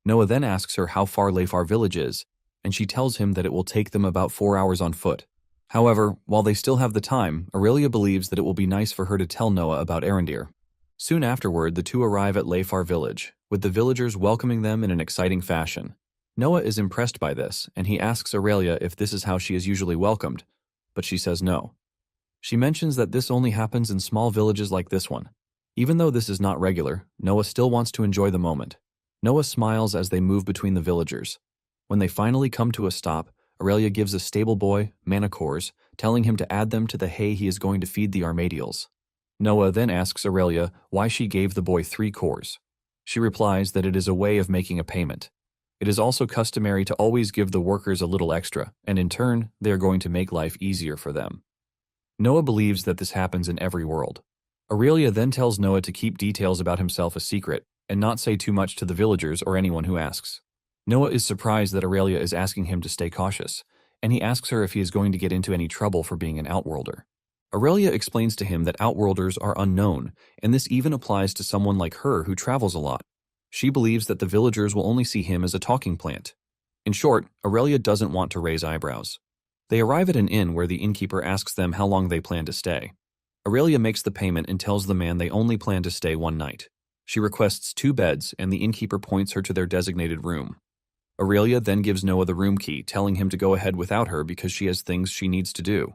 Speaker 1: Noah then asks her how far Lefar village is, and she tells him that it will take them about 4 hours on foot. However, while they still have the time, Aurelia believes that it will be nice for her to tell Noah about Arendir. Soon afterward, the two arrive at Lefar village, with the villagers welcoming them in an exciting fashion. Noah is impressed by this, and he asks Aurelia if this is how she is usually welcomed, but she says no. She mentions that this only happens in small villages like this one. Even though this is not regular, Noah still wants to enjoy the moment. Noah smiles as they move between the villagers. When they finally come to a stop, Aurelia gives a stable boy manacores, telling him to add them to the hay he is going to feed the armadillos. Noah then asks Aurelia why she gave the boy 3 cores. She replies that it is a way of making a payment. It is also customary to always give the workers a little extra, and in turn, they are going to make life easier for them. Noah believes that this happens in every world. Aurelia then tells Noah to keep details about himself a secret and not say too much to the villagers or anyone who asks. Noah is surprised that Aurelia is asking him to stay cautious, and he asks her if he is going to get into any trouble for being an outworlder. Aurelia explains to him that outworlders are unknown, and this even applies to someone like her who travels a lot. She believes that the villagers will only see him as a talking plant. In short, Aurelia doesn't want to raise eyebrows. They arrive at an inn where the innkeeper asks them how long they plan to stay. Aurelia makes the payment and tells the man they only plan to stay 1 night. She requests 2 beds, and the innkeeper points her to their designated room. Aurelia then gives Noah the room key, telling him to go ahead without her because she has things she needs to do.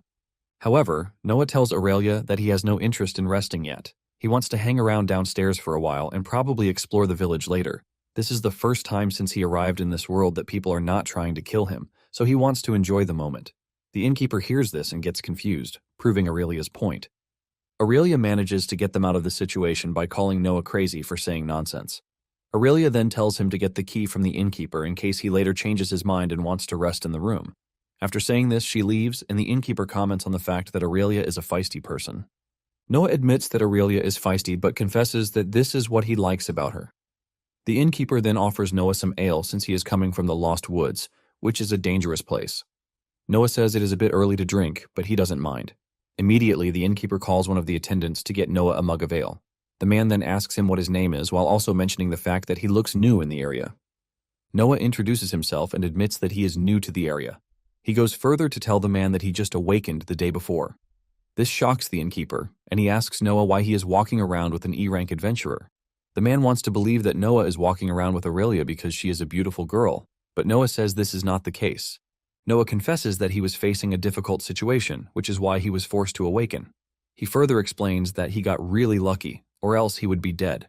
Speaker 1: However, Noah tells Aurelia that he has no interest in resting yet. He wants to hang around downstairs for a while and probably explore the village later. This is the first time since he arrived in this world that people are not trying to kill him, so he wants to enjoy the moment. The innkeeper hears this and gets confused, proving Aurelia's point. Aurelia manages to get them out of the situation by calling Noah crazy for saying nonsense. Aurelia then tells him to get the key from the innkeeper in case he later changes his mind and wants to rest in the room. After saying this, she leaves, and the innkeeper comments on the fact that Aurelia is a feisty person. Noah admits that Aurelia is feisty but confesses that this is what he likes about her. The innkeeper then offers Noah some ale since he is coming from the Lost Woods, which is a dangerous place. Noah says it is a bit early to drink, but he doesn't mind. Immediately, the innkeeper calls one of the attendants to get Noah a mug of ale. The man then asks him what his name is, while also mentioning the fact that he looks new in the area. Noah introduces himself and admits that he is new to the area. He goes further to tell the man that he just awakened the day before. This shocks the innkeeper, and he asks Noah why he is walking around with an E-rank adventurer. The man wants to believe that Noah is walking around with Aurelia because she is a beautiful girl, but Noah says this is not the case. Noah confesses that he was facing a difficult situation, which is why he was forced to awaken. He further explains that he got really lucky, or else he would be dead.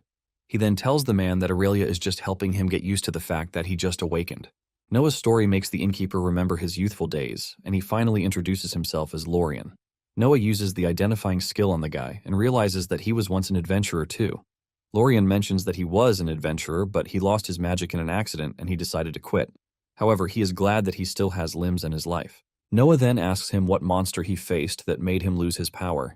Speaker 1: He then tells the man that Aurelia is just helping him get used to the fact that he just awakened. Noah's story makes the innkeeper remember his youthful days, and he finally introduces himself as Lorien. Noah uses the identifying skill on the guy and realizes that he was once an adventurer too. Lorien mentions that he was an adventurer, but he lost his magic in an accident and he decided to quit. However, he is glad that he still has limbs in his life. Noah then asks him what monster he faced that made him lose his power.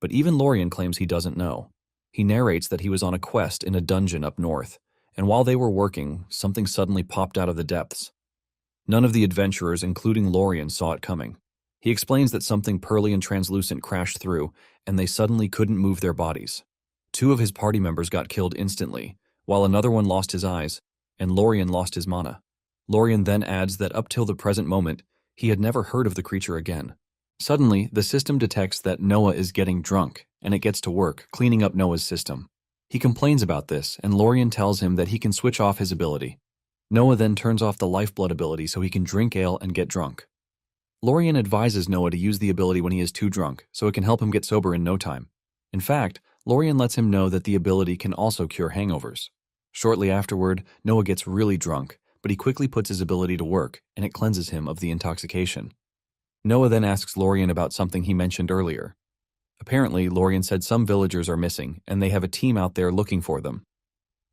Speaker 1: But even Lorien claims he doesn't know. He narrates that he was on a quest in a dungeon up north, and while they were working, something suddenly popped out of the depths. None of the adventurers, including Lorien, saw it coming. He explains that something pearly and translucent crashed through, and they suddenly couldn't move their bodies. 2 of his party members got killed instantly, while another one lost his eyes, and Lorien lost his mana. Lorien then adds that up till the present moment, he had never heard of the creature again. Suddenly, the system detects that Noah is getting drunk, and it gets to work, cleaning up Noah's system. He complains about this, and Lorien tells him that he can switch off his ability. Noah then turns off the lifeblood ability so he can drink ale and get drunk. Lorien advises Noah to use the ability when he is too drunk, so it can help him get sober in no time. In fact, Lorien lets him know that the ability can also cure hangovers. Shortly afterward, Noah gets really drunk, but he quickly puts his ability to work, and it cleanses him of the intoxication. Noah then asks Lorien about something he mentioned earlier. Apparently, Lorien said some villagers are missing, and they have a team out there looking for them.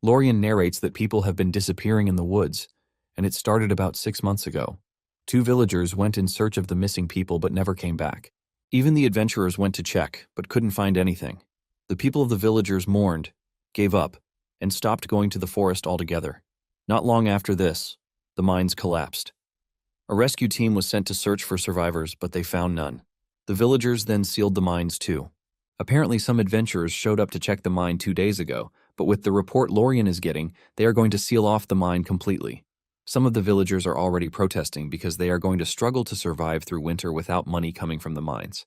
Speaker 1: Lorien narrates that people have been disappearing in the woods, and it started about 6 months ago. 2 villagers went in search of the missing people but never came back. Even the adventurers went to check, but couldn't find anything. The people of the villagers mourned, gave up, and stopped going to the forest altogether. Not long after this, the mines collapsed. A rescue team was sent to search for survivors, but they found none. The villagers then sealed the mines too. Apparently some adventurers showed up to check the mine 2 days ago, but with the report Lorien is getting, they are going to seal off the mine completely. Some of the villagers are already protesting because they are going to struggle to survive through winter without money coming from the mines.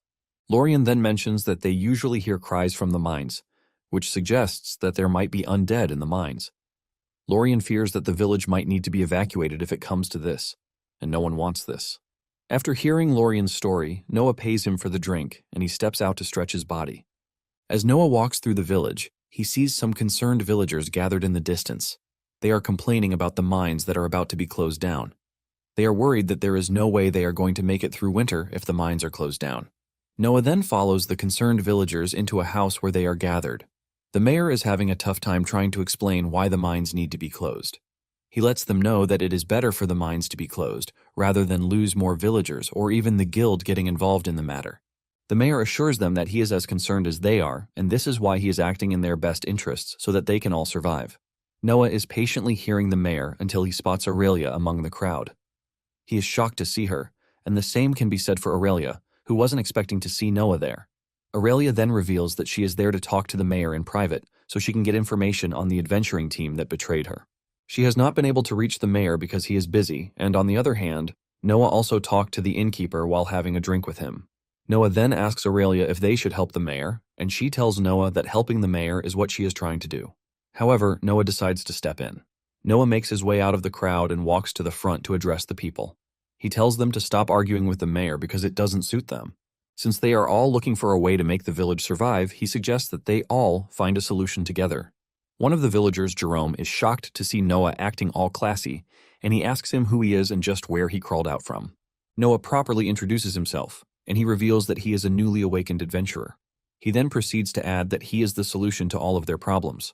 Speaker 1: Lorien then mentions that they usually hear cries from the mines, which suggests that there might be undead in the mines. Lorien fears that the village might need to be evacuated if it comes to this, and no one wants this. After hearing Lorien's story, Noah pays him for the drink, and he steps out to stretch his body. As Noah walks through the village, he sees some concerned villagers gathered in the distance. They are complaining about the mines that are about to be closed down. They are worried that there is no way they are going to make it through winter if the mines are closed down. Noah then follows the concerned villagers into a house where they are gathered. The mayor is having a tough time trying to explain why the mines need to be closed. He lets them know that it is better for the mines to be closed, rather than lose more villagers or even the guild getting involved in the matter. The mayor assures them that he is as concerned as they are, and this is why he is acting in their best interests so that they can all survive. Noah is patiently hearing the mayor until he spots Aurelia among the crowd. He is shocked to see her, and the same can be said for Aurelia, who wasn't expecting to see Noah there. Aurelia then reveals that she is there to talk to the mayor in private so she can get information on the adventuring team that betrayed her. She has not been able to reach the mayor because he is busy, and on the other hand, Noah also talked to the innkeeper while having a drink with him. Noah then asks Aurelia if they should help the mayor, and she tells Noah that helping the mayor is what she is trying to do. However, Noah decides to step in. Noah makes his way out of the crowd and walks to the front to address the people. He tells them to stop arguing with the mayor because it doesn't suit them. Since they are all looking for a way to make the village survive, he suggests that they all find a solution together. One of the villagers, Jerome, is shocked to see Noah acting all classy, and he asks him who he is and just where he crawled out from. Noah properly introduces himself, and he reveals that he is a newly awakened adventurer. He then proceeds to add that he is the solution to all of their problems.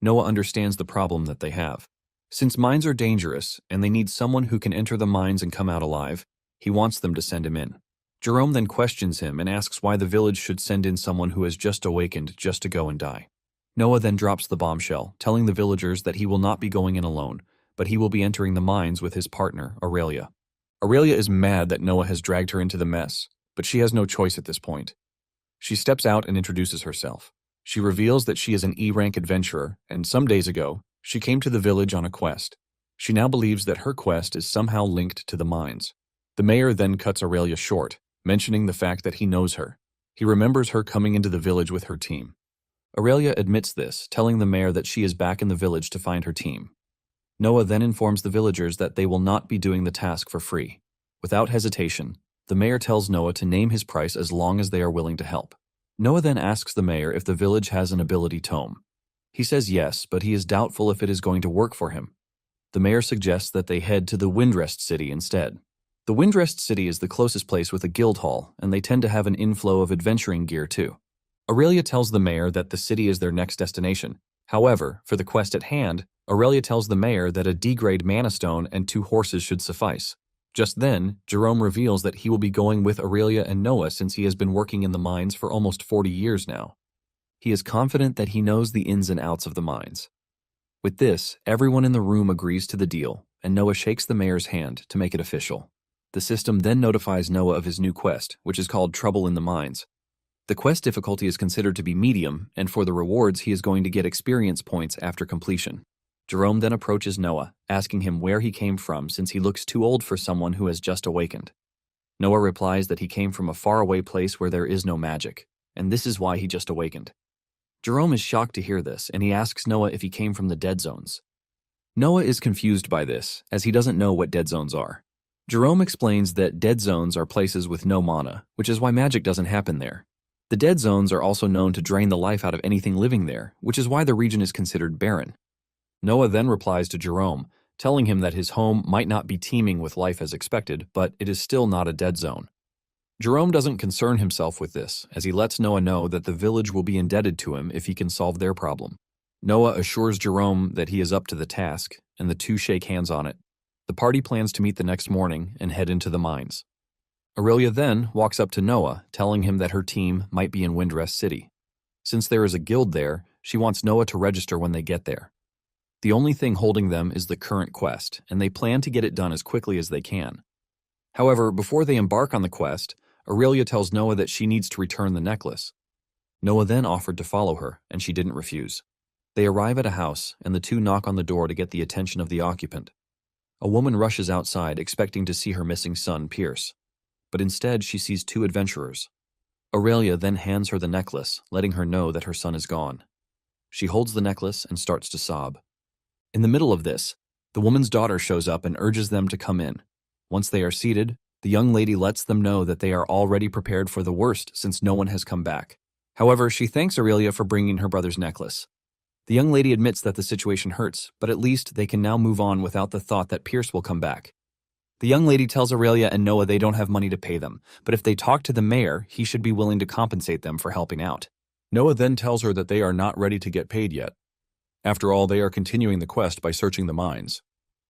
Speaker 1: Noah understands the problem that they have. Since mines are dangerous, and they need someone who can enter the mines and come out alive, he wants them to send him in. Jerome then questions him and asks why the village should send in someone who has just awakened just to go and die. Noah then drops the bombshell, telling the villagers that he will not be going in alone, but he will be entering the mines with his partner, Aurelia. Aurelia is mad that Noah has dragged her into the mess, but she has no choice at this point. She steps out and introduces herself. She reveals that she is an E-rank adventurer, and some days ago, she came to the village on a quest. She now believes that her quest is somehow linked to the mines. The mayor then cuts Aurelia short, mentioning the fact that he knows her. He remembers her coming into the village with her team. Aurelia admits this, telling the mayor that she is back in the village to find her team. Noah then informs the villagers that they will not be doing the task for free. Without hesitation, the mayor tells Noah to name his price as long as they are willing to help. Noah then asks the mayor if the village has an ability tome. He says yes, but he is doubtful if it is going to work for him. The mayor suggests that they head to the Windrest City instead. The Windrest City is the closest place with a guild hall, and they tend to have an inflow of adventuring gear too. Aurelia tells the mayor that the city is their next destination. However, for the quest at hand, Aurelia tells the mayor that a D-grade mana stone and 2 horses should suffice. Just then, Jerome reveals that he will be going with Aurelia and Noah since he has been working in the mines for almost 40 years now. He is confident that he knows the ins and outs of the mines. With this, everyone in the room agrees to the deal, and Noah shakes the mayor's hand to make it official. The system then notifies Noah of his new quest, which is called Trouble in the Mines. The quest difficulty is considered to be medium, and for the rewards he is going to get experience points after completion. Jerome then approaches Noah, asking him where he came from since he looks too old for someone who has just awakened. Noah replies that he came from a faraway place where there is no magic, and this is why he just awakened. Jerome is shocked to hear this, and he asks Noah if he came from the dead zones. Noah is confused by this, as he doesn't know what dead zones are. Jerome explains that dead zones are places with no mana, which is why magic doesn't happen there. The dead zones are also known to drain the life out of anything living there, which is why the region is considered barren. Noah then replies to Jerome, telling him that his home might not be teeming with life as expected, but it is still not a dead zone. Jerome doesn't concern himself with this, as he lets Noah know that the village will be indebted to him if he can solve their problem. Noah assures Jerome that he is up to the task, and the two shake hands on it. The party plans to meet the next morning and head into the mines. Aurelia then walks up to Noah, telling him that her team might be in Windrest City. Since there is a guild there, she wants Noah to register when they get there. The only thing holding them is the current quest, and they plan to get it done as quickly as they can. However, before they embark on the quest, Aurelia tells Noah that she needs to return the necklace. Noah then offered to follow her, and she didn't refuse. They arrive at a house, and the two knock on the door to get the attention of the occupant. A woman rushes outside, expecting to see her missing son, Pierce. But instead, she sees 2 adventurers. Aurelia then hands her the necklace, letting her know that her son is gone. She holds the necklace and starts to sob. In the middle of this, the woman's daughter shows up and urges them to come in. Once they are seated, the young lady lets them know that they are already prepared for the worst since no one has come back. However, she thanks Aurelia for bringing her brother's necklace. The young lady admits that the situation hurts, but at least they can now move on without the thought that Pierce will come back. The young lady tells Aurelia and Noah they don't have money to pay them, but if they talk to the mayor, he should be willing to compensate them for helping out. Noah then tells her that they are not ready to get paid yet. After all, they are continuing the quest by searching the mines.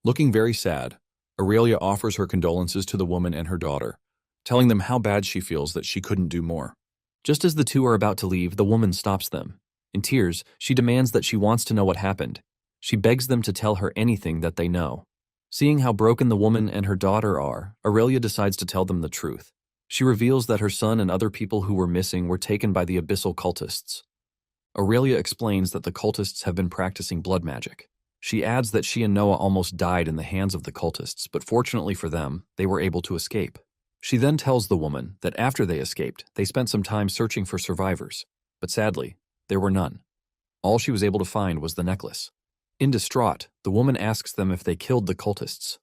Speaker 1: Looking very sad, Aurelia offers her condolences to the woman and her daughter, telling them how bad she feels that she couldn't do more. Just as the two are about to leave, the woman stops them. In tears, she demands that she wants to know what happened. She begs them to tell her anything that they know. Seeing how broken the woman and her daughter are, Aurelia decides to tell them the truth. She reveals that her son and other people who were missing were taken by the abyssal cultists. Aurelia explains that the cultists have been practicing blood magic. She adds that she and Noah almost died in the hands of the cultists, but fortunately for them, they were able to escape. She then tells the woman that after they escaped, they spent some time searching for survivors, but sadly, there were none. All she was able to find was the necklace. In distraught, the woman asks them if they killed the cultists.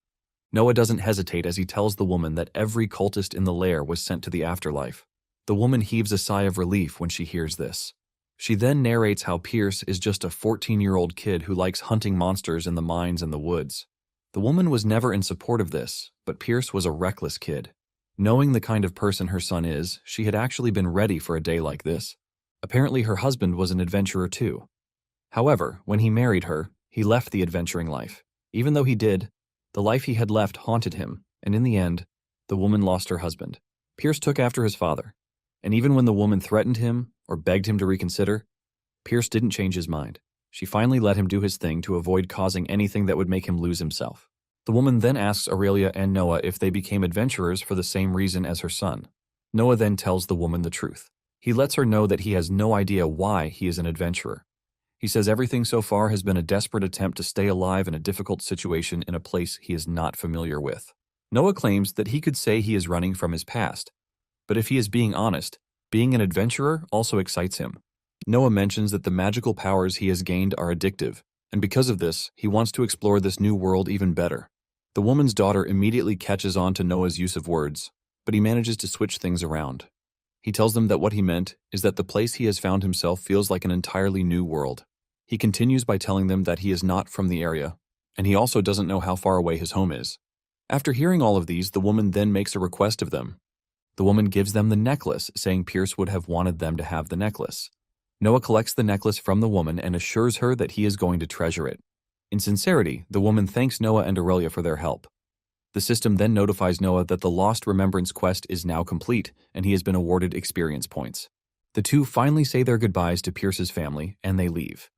Speaker 1: Noah doesn't hesitate as he tells the woman that every cultist in the lair was sent to the afterlife. The woman heaves a sigh of relief when she hears this. She then narrates how Pierce is just a 14-year-old kid who likes hunting monsters in the mines and the woods. The woman was never in support of this, but Pierce was a reckless kid. Knowing the kind of person her son is, she had actually been ready for a day like this. Apparently her husband was an adventurer too. However, when he married her, he left the adventuring life. Even though he did, the life he had left haunted him, and in the end, the woman lost her husband. Pierce took after his father, and even when the woman threatened him or begged him to reconsider, Pierce didn't change his mind. She finally let him do his thing to avoid causing anything that would make him lose himself. The woman then asks Aurelia and Noah if they became adventurers for the same reason as her son. Noah then tells the woman the truth. He lets her know that he has no idea why he is an adventurer. He says everything so far has been a desperate attempt to stay alive in a difficult situation in a place he is not familiar with. Noah claims that he could say he is running from his past, but if he is being honest, being an adventurer also excites him. Noah mentions that the magical powers he has gained are addictive, and because of this, he wants to explore this new world even better. The woman's daughter immediately catches on to Noah's use of words, but he manages to switch things around. He tells them that what he meant is that the place he has found himself feels like an entirely new world. He continues by telling them that he is not from the area, and he also doesn't know how far away his home is. After hearing all of these, the woman then makes a request of them. The woman gives them the necklace, saying Pierce would have wanted them to have the necklace. Noah collects the necklace from the woman and assures her that he is going to treasure it. In sincerity, the woman thanks Noah and Aurelia for their help. The system then notifies Noah that the Lost Remembrance quest is now complete, and he has been awarded experience points. The two finally say their goodbyes to Pierce's family, and they leave.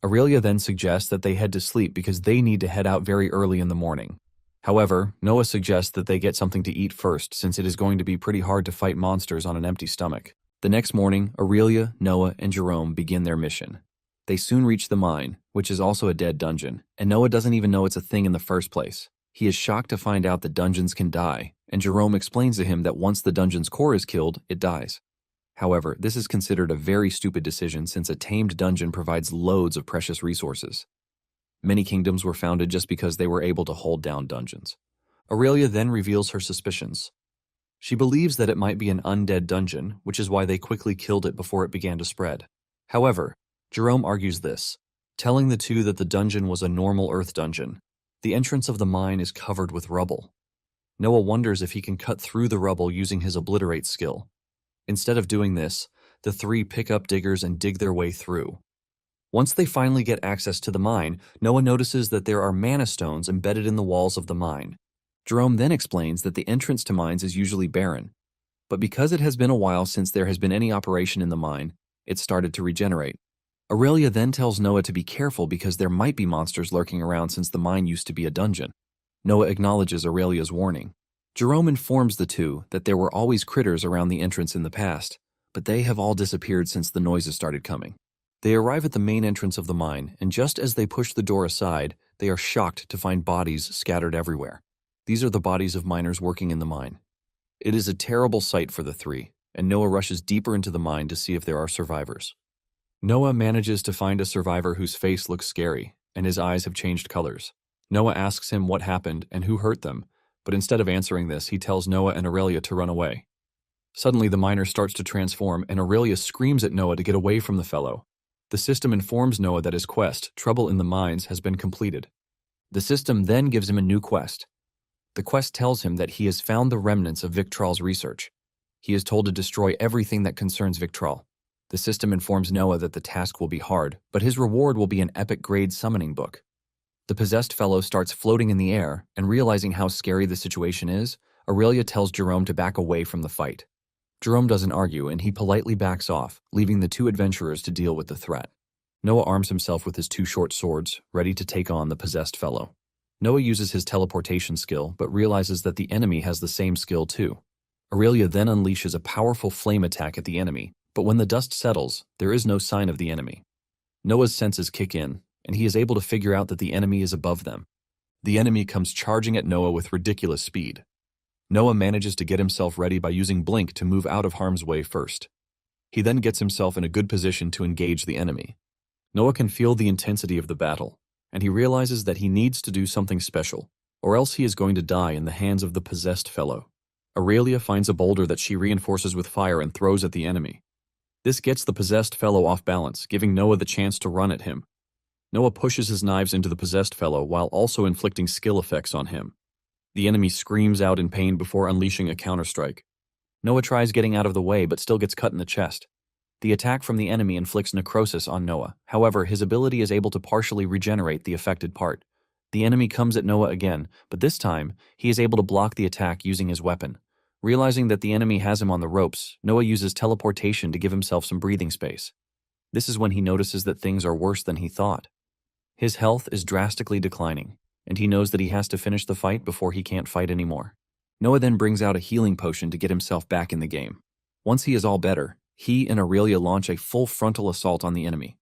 Speaker 1: Aurelia then suggests that they head to sleep because they need to head out very early in the morning. However, Noah suggests that they get something to eat first since it is going to be pretty hard to fight monsters on an empty stomach. The next morning, Aurelia, Noah, and Jerome begin their mission. They soon reach the mine, which is also a dead dungeon, and Noah doesn't even know it's a thing in the first place. He is shocked to find out that dungeons can die, and Jerome explains to him that once the dungeon's core is killed, it dies. However, this is considered a very stupid decision since a tamed dungeon provides loads of precious resources. Many kingdoms were founded just because they were able to hold down dungeons. Aurelia then reveals her suspicions. She believes that it might be an undead dungeon, which is why they quickly killed it before it began to spread. However, Jerome argues this, telling the two that the dungeon was a normal Earth dungeon. The entrance of the mine is covered with rubble. Noah wonders if he can cut through the rubble using his obliterate skill. Instead of doing this, the three pick up diggers and dig their way through. Once they finally get access to the mine, Noah notices that there are mana stones embedded in the walls of the mine. Jerome then explains that the entrance to mines is usually barren, but because it has been a while since there has been any operation in the mine, it started to regenerate. Aurelia then tells Noah to be careful because there might be monsters lurking around since the mine used to be a dungeon. Noah acknowledges Aurelia's warning. Jerome informs the two that there were always critters around the entrance in the past, but they have all disappeared since the noises started coming. They arrive at the main entrance of the mine, and just as they push the door aside, they are shocked to find bodies scattered everywhere. These are the bodies of miners working in the mine. It is a terrible sight for the three, and Noah rushes deeper into the mine to see if there are survivors. Noah manages to find a survivor whose face looks scary, and his eyes have changed colors. Noah asks him what happened and who hurt them, but instead of answering this, he tells Noah and Aurelia to run away. Suddenly, the miner starts to transform, and Aurelia screams at Noah to get away from the fellow. The system informs Noah that his quest, Trouble in the Mines, has been completed. The system then gives him a new quest. The quest tells him that he has found the remnants of Victrol's research. He is told to destroy everything that concerns Victrol. The system informs Noah that the task will be hard, but his reward will be an epic-grade summoning book. The possessed fellow starts floating in the air, and realizing how scary the situation is, Aurelia tells Jerome to back away from the fight. Jerome doesn't argue, and he politely backs off, leaving the two adventurers to deal with the threat. Noah arms himself with his two short swords, ready to take on the possessed fellow. Noah uses his teleportation skill, but realizes that the enemy has the same skill too. Aurelia then unleashes a powerful flame attack at the enemy, but when the dust settles, there is no sign of the enemy. Noah's senses kick in, and he is able to figure out that the enemy is above them. The enemy comes charging at Noah with ridiculous speed. Noah manages to get himself ready by using Blink to move out of harm's way first. He then gets himself in a good position to engage the enemy. Noah can feel the intensity of the battle, and he realizes that he needs to do something special, or else he is going to die in the hands of the possessed fellow. Aurelia finds a boulder that she reinforces with fire and throws at the enemy. This gets the possessed fellow off balance, giving Noah the chance to run at him. Noah pushes his knives into the possessed fellow while also inflicting skill effects on him. The enemy screams out in pain before unleashing a counterstrike. Noah tries getting out of the way but still gets cut in the chest. The attack from the enemy inflicts necrosis on Noah. However, his ability is able to partially regenerate the affected part. The enemy comes at Noah again, but this time, he is able to block the attack using his weapon. Realizing that the enemy has him on the ropes, Noah uses teleportation to give himself some breathing space. This is when he notices that things are worse than he thought. His health is drastically declining, and he knows that he has to finish the fight before he can't fight anymore. Noah then brings out a healing potion to get himself back in the game. Once he is all better, he and Aurelia launch a full frontal assault on the enemy.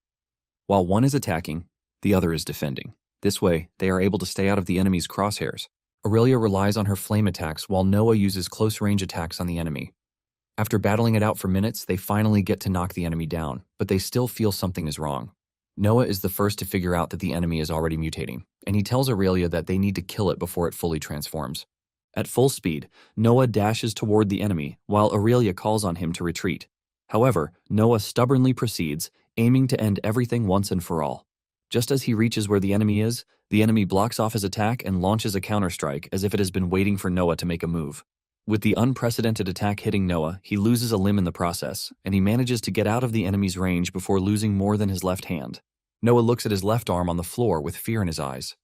Speaker 1: While one is attacking, the other is defending. This way, they are able to stay out of the enemy's crosshairs. Aurelia relies on her flame attacks while Noah uses close-range attacks on the enemy. After battling it out for minutes, they finally get to knock the enemy down, but they still feel something is wrong. Noah is the first to figure out that the enemy is already mutating, and he tells Aurelia that they need to kill it before it fully transforms. At full speed, Noah dashes toward the enemy, while Aurelia calls on him to retreat. However, Noah stubbornly proceeds, aiming to end everything once and for all. Just as he reaches where the enemy blocks off his attack and launches a counterstrike as if it has been waiting for Noah to make a move. With the unprecedented attack hitting Noah, he loses a limb in the process, and he manages to get out of the enemy's range before losing more than his left hand. Noah looks at his left arm on the floor with fear in his eyes.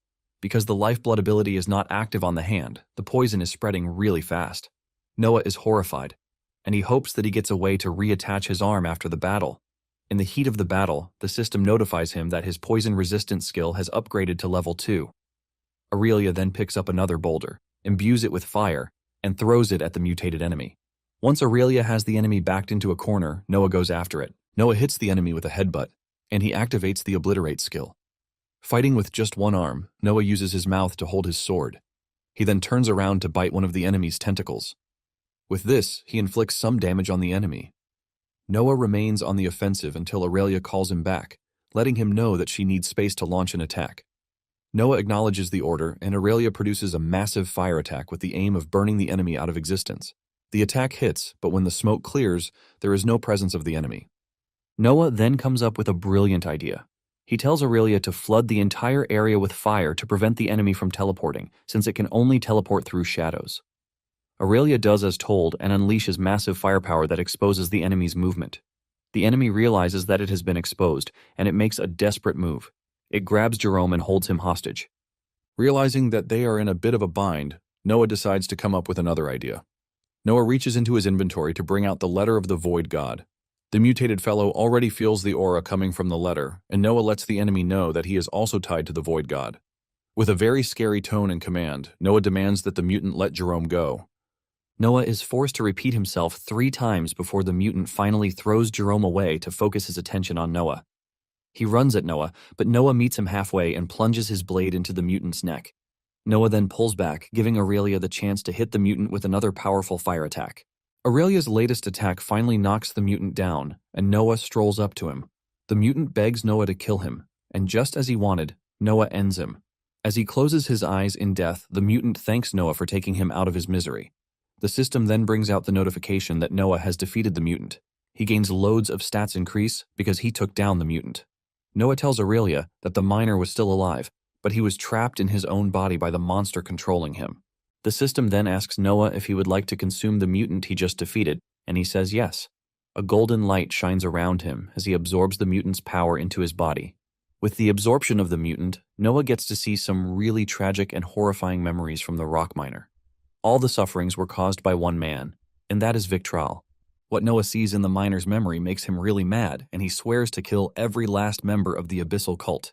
Speaker 1: Because the lifeblood ability is not active on the hand, the poison is spreading really fast. Noah is horrified, and he hopes that he gets a way to reattach his arm after the battle. In the heat of the battle, the system notifies him that his poison resistance skill has upgraded to level 2. Aurelia then picks up another boulder, imbues it with fire, and throws it at the mutated enemy. Once Aurelia has the enemy backed into a corner, Noah goes after it. Noah hits the enemy with a headbutt, and he activates the Obliterate skill. Fighting with just one arm, Noah uses his mouth to hold his sword. He then turns around to bite one of the enemy's tentacles. With this, he inflicts some damage on the enemy. Noah remains on the offensive until Aurelia calls him back, letting him know that she needs space to launch an attack. Noah acknowledges the order, and Aurelia produces a massive fire attack with the aim of burning the enemy out of existence. The attack hits, but when the smoke clears, there is no presence of the enemy. Noah then comes up with a brilliant idea. He tells Aurelia to flood the entire area with fire to prevent the enemy from teleporting, since it can only teleport through shadows. Aurelia does as told and unleashes massive firepower that exposes the enemy's movement. The enemy realizes that it has been exposed, and it makes a desperate move. It grabs Jerome and holds him hostage. Realizing that they are in a bit of a bind, Noah decides to come up with another idea. Noah reaches into his inventory to bring out the letter of the Void God. The mutated fellow already feels the aura coming from the letter, and Noah lets the enemy know that he is also tied to the Void God. With a very scary tone and command, Noah demands that the mutant let Jerome go. Noah is forced to repeat himself 3 times before the mutant finally throws Jerome away to focus his attention on Noah. He runs at Noah, but Noah meets him halfway and plunges his blade into the mutant's neck. Noah then pulls back, giving Aurelia the chance to hit the mutant with another powerful fire attack. Aurelia's latest attack finally knocks the mutant down, and Noah strolls up to him. The mutant begs Noah to kill him, and just as he wanted, Noah ends him. As he closes his eyes in death, the mutant thanks Noah for taking him out of his misery. The system then brings out the notification that Noah has defeated the mutant. He gains loads of stats increase because he took down the mutant. Noah tells Aurelia that the miner was still alive, but he was trapped in his own body by the monster controlling him. The system then asks Noah if he would like to consume the mutant he just defeated, and he says yes. A golden light shines around him as he absorbs the mutant's power into his body. With the absorption of the mutant, Noah gets to see some really tragic and horrifying memories from the rock miner. All the sufferings were caused by one man, and that is Victral. What Noah sees in the miner's memory makes him really mad, and he swears to kill every last member of the Abyssal cult.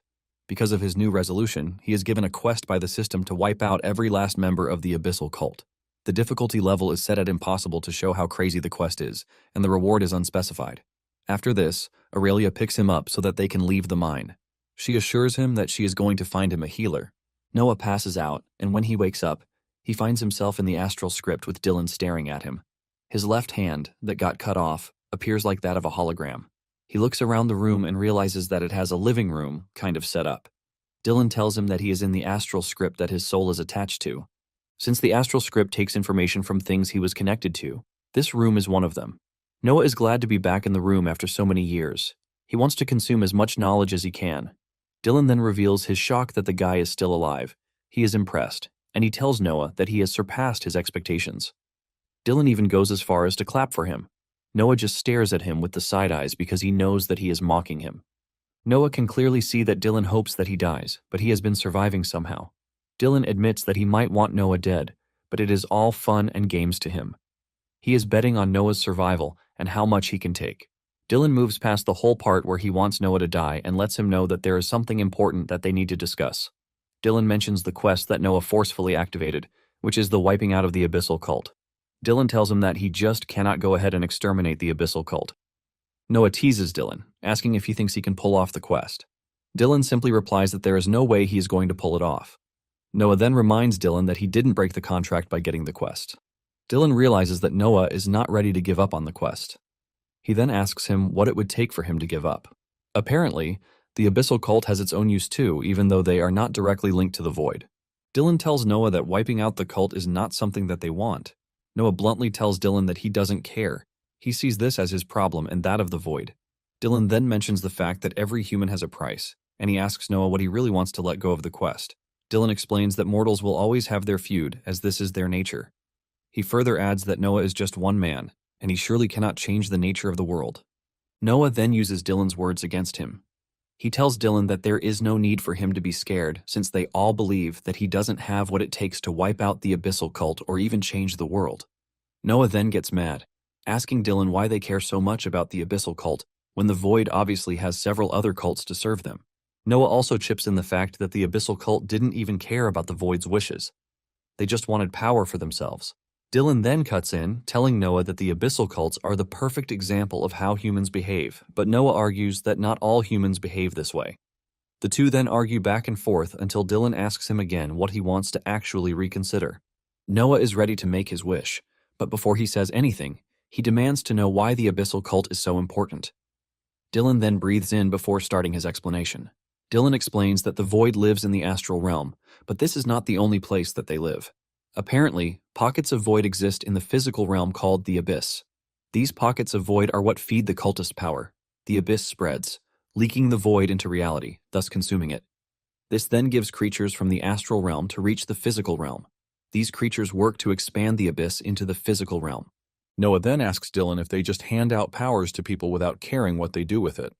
Speaker 1: Because of his new resolution, he is given a quest by the system to wipe out every last member of the Abyssal cult. The difficulty level is set at impossible to show how crazy the quest is, and the reward is unspecified. After this, Aurelia picks him up so that they can leave the mine. She assures him that she is going to find him a healer. Noah passes out, and when he wakes up, he finds himself in the astral script with Dylan staring at him. His left hand, that got cut off, appears like that of a hologram. He looks around the room and realizes that it has a living room kind of set up. Dylan tells him that he is in the astral script that his soul is attached to. Since the astral script takes information from things he was connected to, this room is one of them. Noah is glad to be back in the room after so many years. He wants to consume as much knowledge as he can. Dylan then reveals his shock that the guy is still alive. He is impressed, and he tells Noah that he has surpassed his expectations. Dylan even goes as far as to clap for him. Noah just stares at him with the side eyes because he knows that he is mocking him. Noah can clearly see that Dylan hopes that he dies, but he has been surviving somehow. Dylan admits that he might want Noah dead, but it is all fun and games to him. He is betting on Noah's survival and how much he can take. Dylan moves past the whole part where he wants Noah to die and lets him know that there is something important that they need to discuss. Dylan mentions the quest that Noah forcefully activated, which is the wiping out of the Abyssal cult. Dylan tells him that he just cannot go ahead and exterminate the Abyssal cult. Noah teases Dylan, asking if he thinks he can pull off the quest. Dylan simply replies that there is no way he is going to pull it off. Noah then reminds Dylan that he didn't break the contract by getting the quest. Dylan realizes that Noah is not ready to give up on the quest. He then asks him what it would take for him to give up. Apparently, the Abyssal Cult has its own use too, even though they are not directly linked to the Void. Dylan tells Noah that wiping out the cult is not something that they want. Noah bluntly tells Dylan that he doesn't care. He sees this as his problem and that of the Void. Dylan then mentions the fact that every human has a price, and he asks Noah what he really wants to let go of the quest. Dylan explains that mortals will always have their feud, as this is their nature. He further adds that Noah is just one man, and he surely cannot change the nature of the world. Noah then uses Dylan's words against him. He tells Dylan that there is no need for him to be scared, since they all believe that he doesn't have what it takes to wipe out the Abyssal Cult or even change the world. Noah then gets mad, asking Dylan why they care so much about the Abyssal Cult when the Void obviously has several other cults to serve them. Noah also chips in the fact that the Abyssal Cult didn't even care about the Void's wishes. They just wanted power for themselves. Dylan then cuts in, telling Noah that the Abyssal Cults are the perfect example of how humans behave, but Noah argues that not all humans behave this way. The two then argue back and forth until Dylan asks him again what he wants to actually reconsider. Noah is ready to make his wish, but before he says anything, he demands to know why the Abyssal Cult is so important. Dylan then breathes in before starting his explanation. Dylan explains that the Void lives in the astral realm, but this is not the only place that they live. Apparently, pockets of Void exist in the physical realm called the Abyss. These pockets of Void are what feed the cultist power. The Abyss spreads, leaking the Void into reality, thus consuming it. This then gives creatures from the astral realm to reach the physical realm. These creatures work to expand the Abyss into the physical realm.
Speaker 2: Noah then asks Dylan if they just hand out powers to people without caring what they do with it.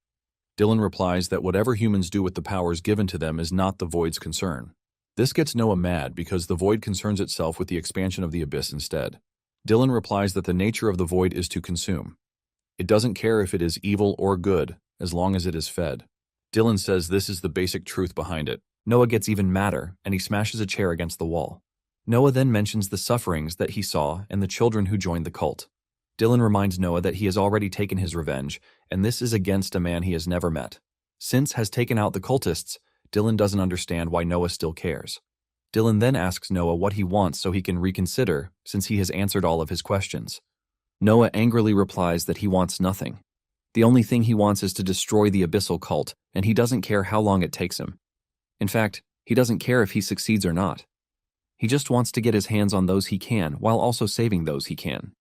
Speaker 2: Dylan replies that whatever humans do with the powers given to them is not the Void's concern. This gets Noah mad because the Void concerns itself with the expansion of the Abyss instead. Dylan replies that the nature of the Void is to consume. It doesn't care if it is evil or good, as long as it is fed. Dylan says this is the basic truth behind it.
Speaker 1: Noah gets even madder, and he smashes a chair against the wall. Noah then mentions the sufferings that he saw and the children who joined the cult. Dylan reminds Noah that he has already taken his revenge, and this is against a man he has never met. Since has taken out the cultists, Dylan doesn't understand why Noah still cares. Dylan then asks Noah what he wants so he can reconsider, since he has answered all of his questions. Noah angrily replies that he wants nothing. The only thing he wants is to destroy the Abyssal Cult, and he doesn't care how long it takes him. In fact, he doesn't care if he succeeds or not. He just wants to get his hands on those he can, while also saving those he can.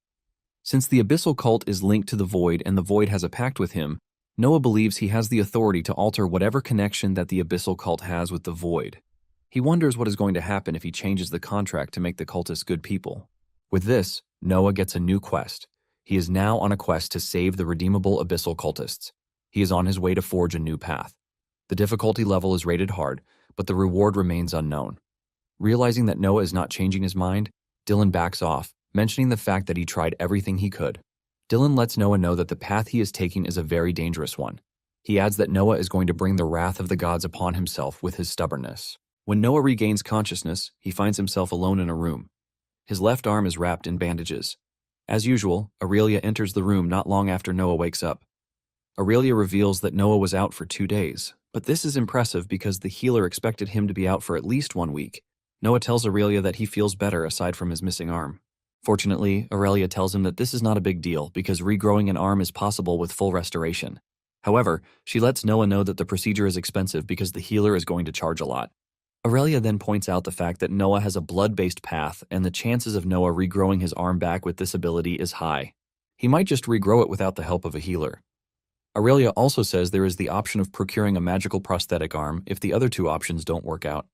Speaker 1: Since the Abyssal Cult is linked to the Void and the Void has a pact with him, Noah believes he has the authority to alter whatever connection that the Abyssal Cult has with the Void. He wonders what is going to happen if he changes the contract to make the cultists good people. With this, Noah gets a new quest. He is now on a quest to save the redeemable Abyssal Cultists. He is on his way to forge a new path. The difficulty level is rated hard, but the reward remains unknown. Realizing that Noah is not changing his mind, Dylan backs off, mentioning the fact that he tried everything he could. Dylan lets Noah know that the path he is taking is a very dangerous one. He adds that Noah is going to bring the wrath of the gods upon himself with his stubbornness. When Noah regains consciousness, he finds himself alone in a room. His left arm is wrapped in bandages. As usual, Aurelia enters the room not long after Noah wakes up. Aurelia reveals that Noah was out for 2 days, but this is impressive because the healer expected him to be out for at least 1 week. Noah tells Aurelia that he feels better aside from his missing arm. Fortunately, Aurelia tells him that this is not a big deal because regrowing an arm is possible with full restoration. However, she lets Noah know that the procedure is expensive because the healer is going to charge a lot. Aurelia then points out the fact that Noah has a blood-based path and the chances of Noah regrowing his arm back with this ability is high. He might just regrow it without the help of a healer. Aurelia also says there is the option of procuring a magical prosthetic arm if the other 2 options don't work out.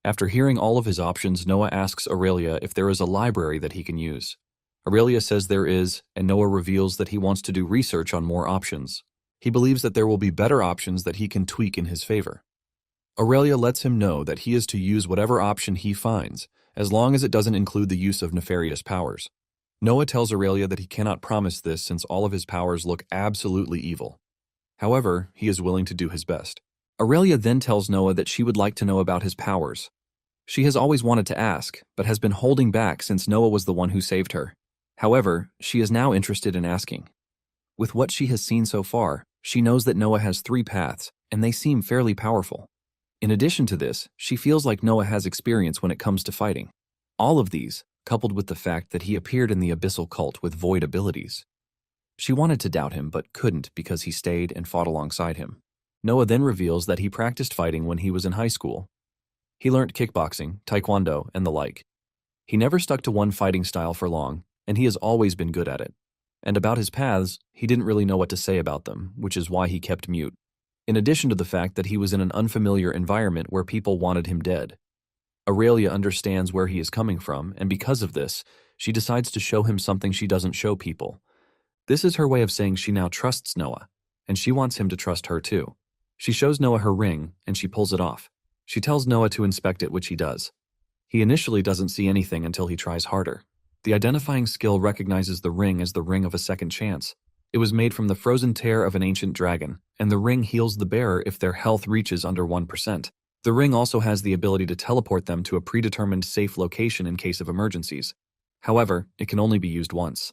Speaker 1: After hearing all of his options, Noah asks Aurelia if there is a library that he can use. Aurelia says there is, and Noah reveals that he wants to do research on more options. He believes that there will be better options that he can tweak in his favor. Aurelia lets him know that he is to use whatever option he finds, as long as it doesn't include the use of nefarious powers. Noah tells Aurelia that he cannot promise this since all of his powers look absolutely evil. However, he is willing to do his best. Aurelia then tells Noah that she would like to know about his powers. She has always wanted to ask, but has been holding back since Noah was the one who saved her. However, she is now interested in asking. With what she has seen so far, she knows that Noah has 3 paths, and they seem fairly powerful. In addition to this, she feels like Noah has experience when it comes to fighting. All of these, coupled with the fact that he appeared in the abyssal cult with void abilities. She wanted to doubt him but couldn't because he stayed and fought alongside him. Noah then reveals that he practiced fighting when he was in high school. He learned kickboxing, taekwondo, and the like. He never stuck to one fighting style for long, and he has always been good at it. And about his paths, he didn't really know what to say about them, which is why he kept mute. In addition to the fact that he was in an unfamiliar environment where people wanted him dead. Aurelia understands where he is coming from, and because of this, she decides to show him something she doesn't show people. This is her way of saying she now trusts Noah, and she wants him to trust her too. She shows Noah her ring, and she pulls it off. She tells Noah to inspect it, which he does. He initially doesn't see anything until he tries harder. The identifying skill recognizes the ring as the ring of a second chance. It was made from the frozen tear of an ancient dragon, and the ring heals the bearer if their health reaches under 1%. The ring also has the ability to teleport them to a predetermined safe location in case of emergencies. However, it can only be used once.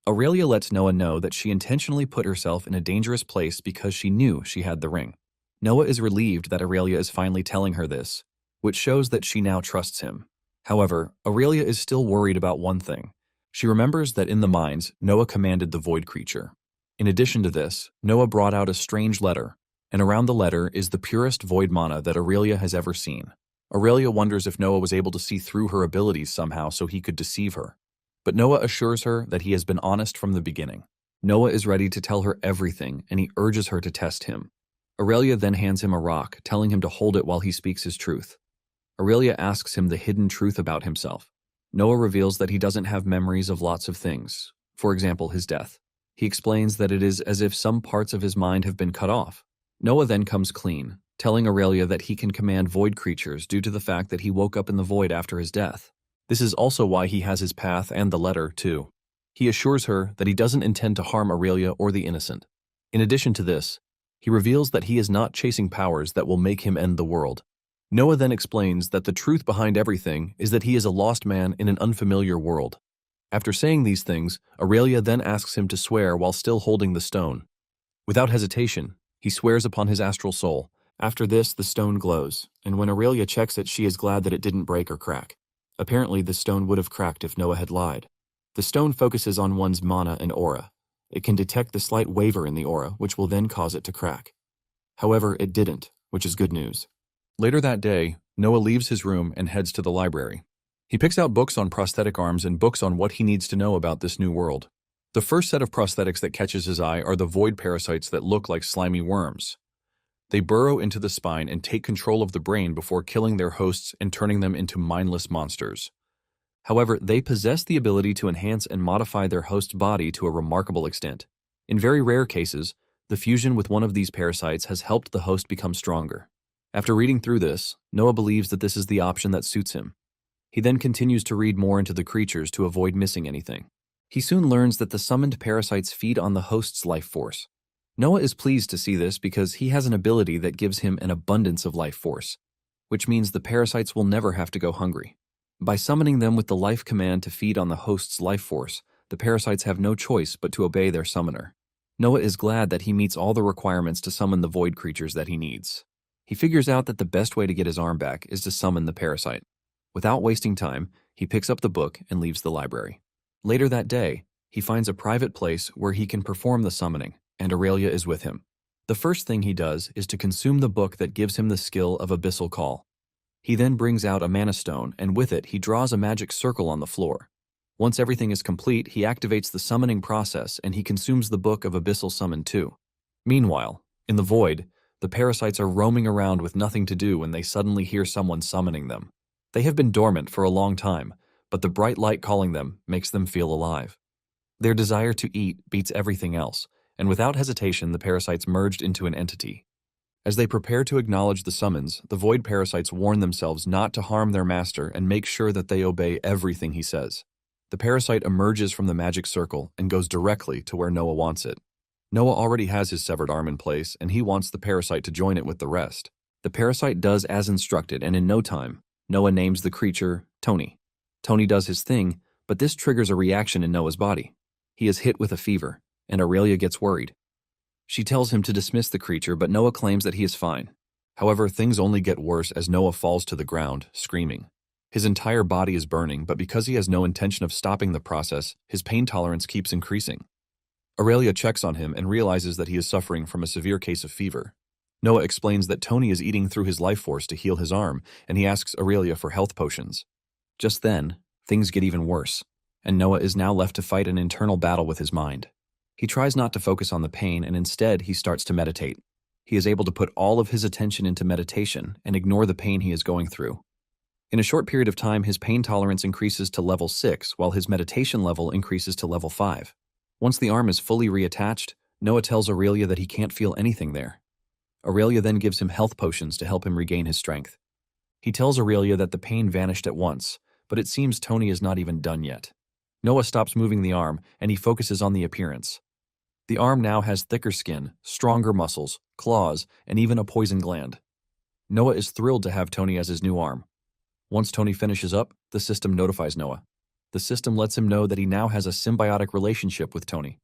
Speaker 1: Aurelia lets Noah know that she intentionally put herself in a dangerous place because she knew she had the ring. Noah is relieved that Aurelia is finally telling her this, which shows that she now trusts him. However, Aurelia is still worried about one thing. She remembers that in the mines, Noah commanded the void creature. In addition to this, Noah brought out a strange letter, and around the letter is the purest void mana that Aurelia has ever seen. Aurelia wonders if Noah was able to see through her abilities somehow so he could deceive her. But Noah assures her that he has been honest from the beginning. Noah is ready to tell her everything, and he urges her to test him. Aurelia then hands him a rock, telling him to hold it while he speaks his truth. Aurelia asks him the hidden truth about himself. Noah reveals that he doesn't have memories of lots of things, for example, his death. He explains that it is as if some parts of his mind have been cut off. Noah then comes clean, telling Aurelia that he can command void creatures due to the fact that he woke up in the void after his death. This is also why he has his path and the letter, too. He assures her that he doesn't intend to harm Aurelia or the innocent. In addition to this, he reveals that he is not chasing powers that will make him end the world. Noah then explains that the truth behind everything is that he is a lost man in an unfamiliar world. After saying these things, Aurelia then asks him to swear while still holding the stone. Without hesitation, he swears upon his astral soul. After this, the stone glows, and when Aurelia checks it, she is glad that it didn't break or crack. Apparently, the stone would have cracked if Noah had lied. The stone focuses on one's mana and aura. It can detect the slight waver in the aura, which will then cause it to crack. However, it didn't, which is good news. Later that day, Noah leaves his room and heads to the library. He picks out books on prosthetic arms and books on what he needs to know about this new world. The first set of prosthetics that catches his eye are the void parasites that look like slimy worms. They burrow into the spine and take control of the brain before killing their hosts and turning them into mindless monsters. However, they possess the ability to enhance and modify their host's body to a remarkable extent. In very rare cases, the fusion with one of these parasites has helped the host become stronger. After reading through this, Noah believes that this is the option that suits him. He then continues to read more into the creatures to avoid missing anything. He soon learns that the summoned parasites feed on the host's life force. Noah is pleased to see this because he has an ability that gives him an abundance of life force, which means the parasites will never have to go hungry. By summoning them with the life command to feed on the host's life force, the parasites have no choice but to obey their summoner. Noah is glad that he meets all the requirements to summon the void creatures that he needs. He figures out that the best way to get his arm back is to summon the parasite. Without wasting time, he picks up the book and leaves the library. Later that day, he finds a private place where he can perform the summoning, and Aurelia is with him. The first thing he does is to consume the book that gives him the skill of Abyssal Call. He then brings out a mana stone, and with it, he draws a magic circle on the floor. Once everything is complete, he activates the summoning process, and he consumes the book of Abyssal Summon too. Meanwhile, in the void, the parasites are roaming around with nothing to do when they suddenly hear someone summoning them. They have been dormant for a long time, but the bright light calling them makes them feel alive. Their desire to eat beats everything else, and without hesitation the parasites merged into an entity. As they prepare to acknowledge the summons, the void parasites warn themselves not to harm their master and make sure that they obey everything he says. The parasite emerges from the magic circle and goes directly to where Noah wants it. Noah already has his severed arm in place, and he wants the parasite to join it with the rest. The parasite does as instructed, and in no time, Noah names the creature Tony. Tony does his thing, but this triggers a reaction in Noah's body. He is hit with a fever, and Aurelia gets worried. She tells him to dismiss the creature, but Noah claims that he is fine. However, things only get worse as Noah falls to the ground, screaming.
Speaker 2: His entire body is burning, but because he has no intention of stopping the process, his pain tolerance keeps increasing. Aurelia checks on him and realizes that he is suffering from a severe case of fever. Noah explains that Tony is eating through his life force to heal his arm, and he asks Aurelia for health potions. Just then, things get even worse, and Noah is now left to fight an internal battle with his mind. He tries not to focus on the pain, and instead he starts to meditate. He is able to put all of his attention into meditation and ignore the pain he is going through. In a short period of time, his pain tolerance increases to level 6, while his meditation level increases to level 5. Once the arm is fully reattached, Noah tells Aurelia that he can't feel anything there. Aurelia then gives him health potions to help him regain his strength. He tells Aurelia that the pain vanished at once, but it seems Tony is not even done yet. Noah stops moving the arm, and he focuses on the appearance. The arm now has thicker skin, stronger muscles, claws, and even a poison gland. Noah is thrilled to have Tony as his new arm. Once Tony finishes up, the system notifies Noah. The system lets him know that he now has a symbiotic relationship with Tony.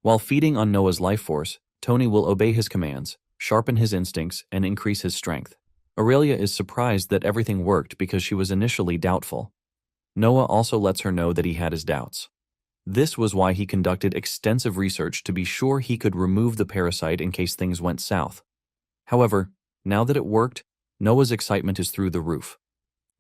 Speaker 2: While feeding on Noah's life force, Tony will obey his commands, sharpen his instincts, and increase his strength. Aurelia is surprised that everything worked because she was initially doubtful. Noah also lets her know that he had his doubts. This was why he conducted extensive research to be sure he could remove the parasite in case things went south. However, now that it worked, Noah's excitement is through the roof.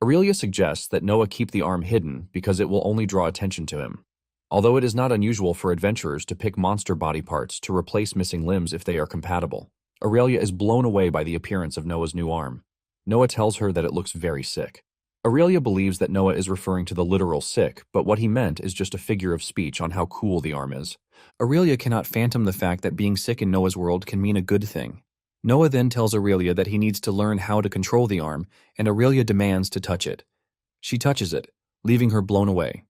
Speaker 2: Aurelia suggests that Noah keep the arm hidden because it will only draw attention to him. Although it is not unusual for adventurers to pick monster body parts to replace missing limbs if they are compatible, Aurelia is blown away by the appearance of Noah's new arm. Noah tells her that it looks very sick. Aurelia believes that Noah is referring to the literal sick, but what he meant is just a figure of speech on how cool the arm is. Aurelia cannot fathom the fact that being sick in Noah's world can mean a good thing. Noah then tells Aurelia that he needs to learn how to control the arm, and Aurelia demands to touch it. She touches it, leaving her blown away.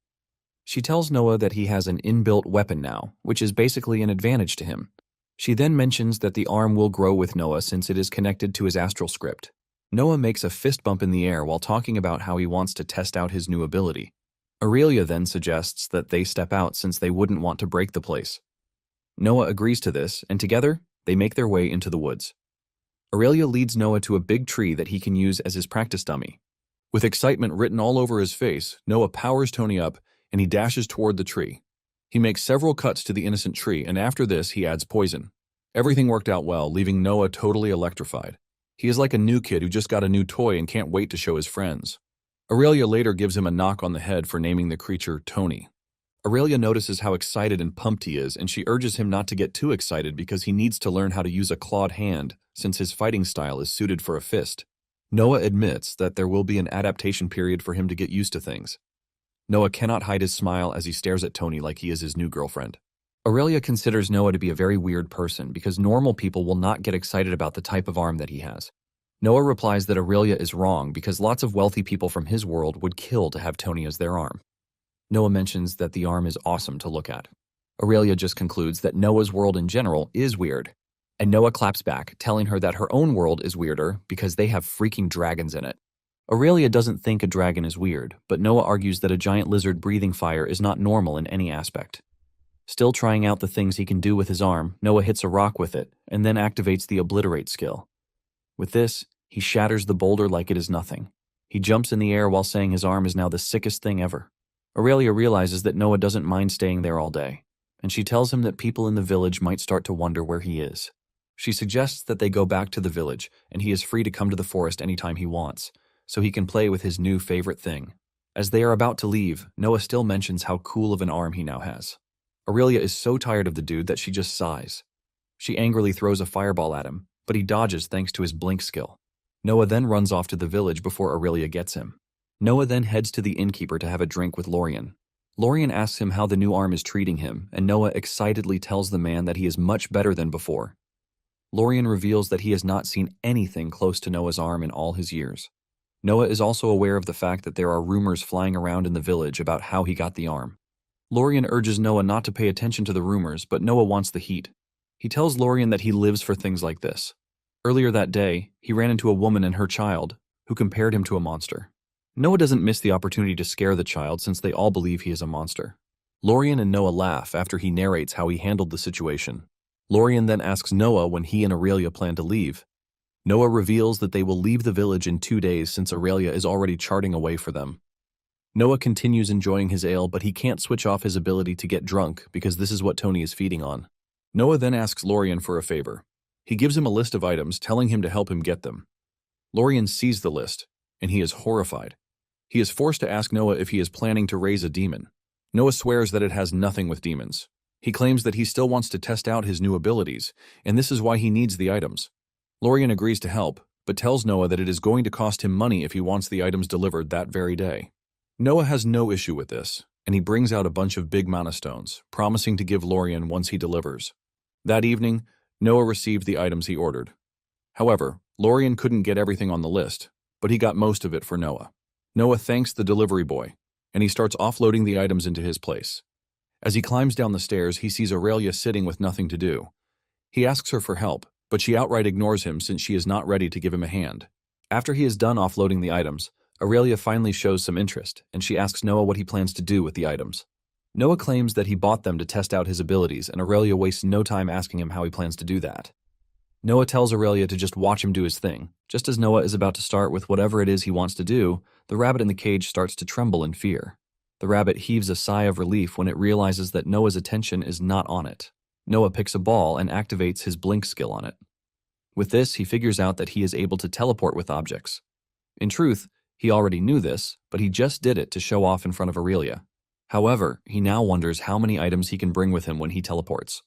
Speaker 2: She tells Noah that he has an inbuilt weapon now, which is basically an advantage to him. She then mentions that the arm will grow with Noah since it is connected to his astral script. Noah makes a fist bump in the air while talking about how he wants to test out his new ability. Aurelia then suggests that they step out since they wouldn't want to break the place. Noah agrees to this, and together, they make their way into the woods. Aurelia leads Noah to a big tree that he can use as his practice dummy. With excitement written all over his face, Noah powers Tony up, and he dashes toward the tree. He makes several cuts to the innocent tree, and after this, he adds poison. Everything worked out well, leaving Noah totally electrified. He is like a new kid who just got a new toy and can't wait to show his friends. Aurelia later gives him a knock on the head for naming the creature Tony. Aurelia notices how excited and pumped he is, and she urges him not to get too excited because he needs to learn how to use a clawed hand since his fighting style is suited for a fist. Noah admits that there will be an adaptation period for him to get used to things. Noah cannot hide his smile as he stares at Tony like he is his new girlfriend. Aurelia considers Noah to be a very weird person because normal people will not get excited about the type of arm that he has. Noah replies that Aurelia is wrong because lots of wealthy people from his world would kill to have Tony as their arm. Noah mentions that the arm is awesome to look at. Aurelia just concludes that Noah's world in general is weird. And Noah claps back, telling her that her own world is weirder because they have freaking dragons in it. Aurelia doesn't think a dragon is weird, but Noah argues that a giant lizard breathing fire is not normal in any aspect. Still trying out the things he can do with his arm, Noah hits a rock with it, and then activates the obliterate skill. With this, he shatters the boulder like it is nothing. He jumps in the air while saying his arm is now the sickest thing ever. Aurelia realizes that Noah doesn't mind staying there all day, and she tells him that people in the village might start to wonder where he is. She suggests that they go back to the village, and he is free to come to the forest anytime he wants, so he can play with his new favorite thing. As they are about to leave, Noah still mentions how cool of an arm he now has. Aurelia is so tired of the dude that she just sighs. She angrily throws a fireball at him, but he dodges thanks to his blink skill. Noah then runs off to the village before Aurelia gets him. Noah then heads to the innkeeper to have a drink with Lorien. Lorien asks him how the new arm is treating him, and Noah excitedly tells the man that he is much better than before. Lorien reveals that he has not seen anything close to Noah's arm in all his years. Noah is also aware of the fact that there are rumors flying around in the village about how he got the arm. Lorien urges Noah not to pay attention to the rumors, but Noah wants the heat. He tells Lorien that he lives for things like this. Earlier that day, he ran into a woman and her child, who compared him to a monster. Noah doesn't miss the opportunity to scare the child since they all believe he is a monster. Lorien and Noah laugh after he narrates how he handled the situation. Lorien then asks Noah when he and Aurelia plan to leave.
Speaker 1: Noah reveals that they will leave the village in 2 days since Aurelia is already charting a way for them. Noah continues enjoying his ale, but he can't switch off his ability to get drunk because this is what Tony is feeding on. Noah then asks Lorian for a favor. He gives him a list of items, telling him to help him get them. Lorian sees the list, and he is horrified. He is forced to ask Noah if he is planning to raise a demon. Noah swears that it has nothing with demons. He claims that he still wants to test out his new abilities, and this is why he needs the items. Lorian agrees to help, but tells Noah that it is going to cost him money if he wants the items delivered that very day. Noah has no issue with this, and he brings out a bunch of big mana stones, promising to give Lorian once he delivers. That evening, Noah received the items he ordered. However, Lorian couldn't get everything on the list, but he got most of it for Noah. Noah thanks the delivery boy, and he starts offloading the items into his place. As he climbs down the stairs, he sees Aurelia sitting with nothing to do. He asks her for help, but she outright ignores him since she is not ready to give him a hand. After he is done offloading the items, Aurelia finally shows some interest, and she asks Noah what he plans to do with the items. Noah claims that he bought them to test out his abilities, and Aurelia wastes no time asking him how he plans to do that. Noah tells Aurelia to just watch him do his thing. Just as Noah is about to start with whatever it is he wants to do, the rabbit in the cage starts to tremble in fear. The rabbit heaves a sigh of relief when it realizes that Noah's attention is not on it. Noah picks a ball and activates his blink skill on it. With this, he figures out that he is able to teleport with objects. In truth, he already knew this, but he just did it to show off in front of Aurelia. However, he now wonders how many items he can bring with him when he teleports.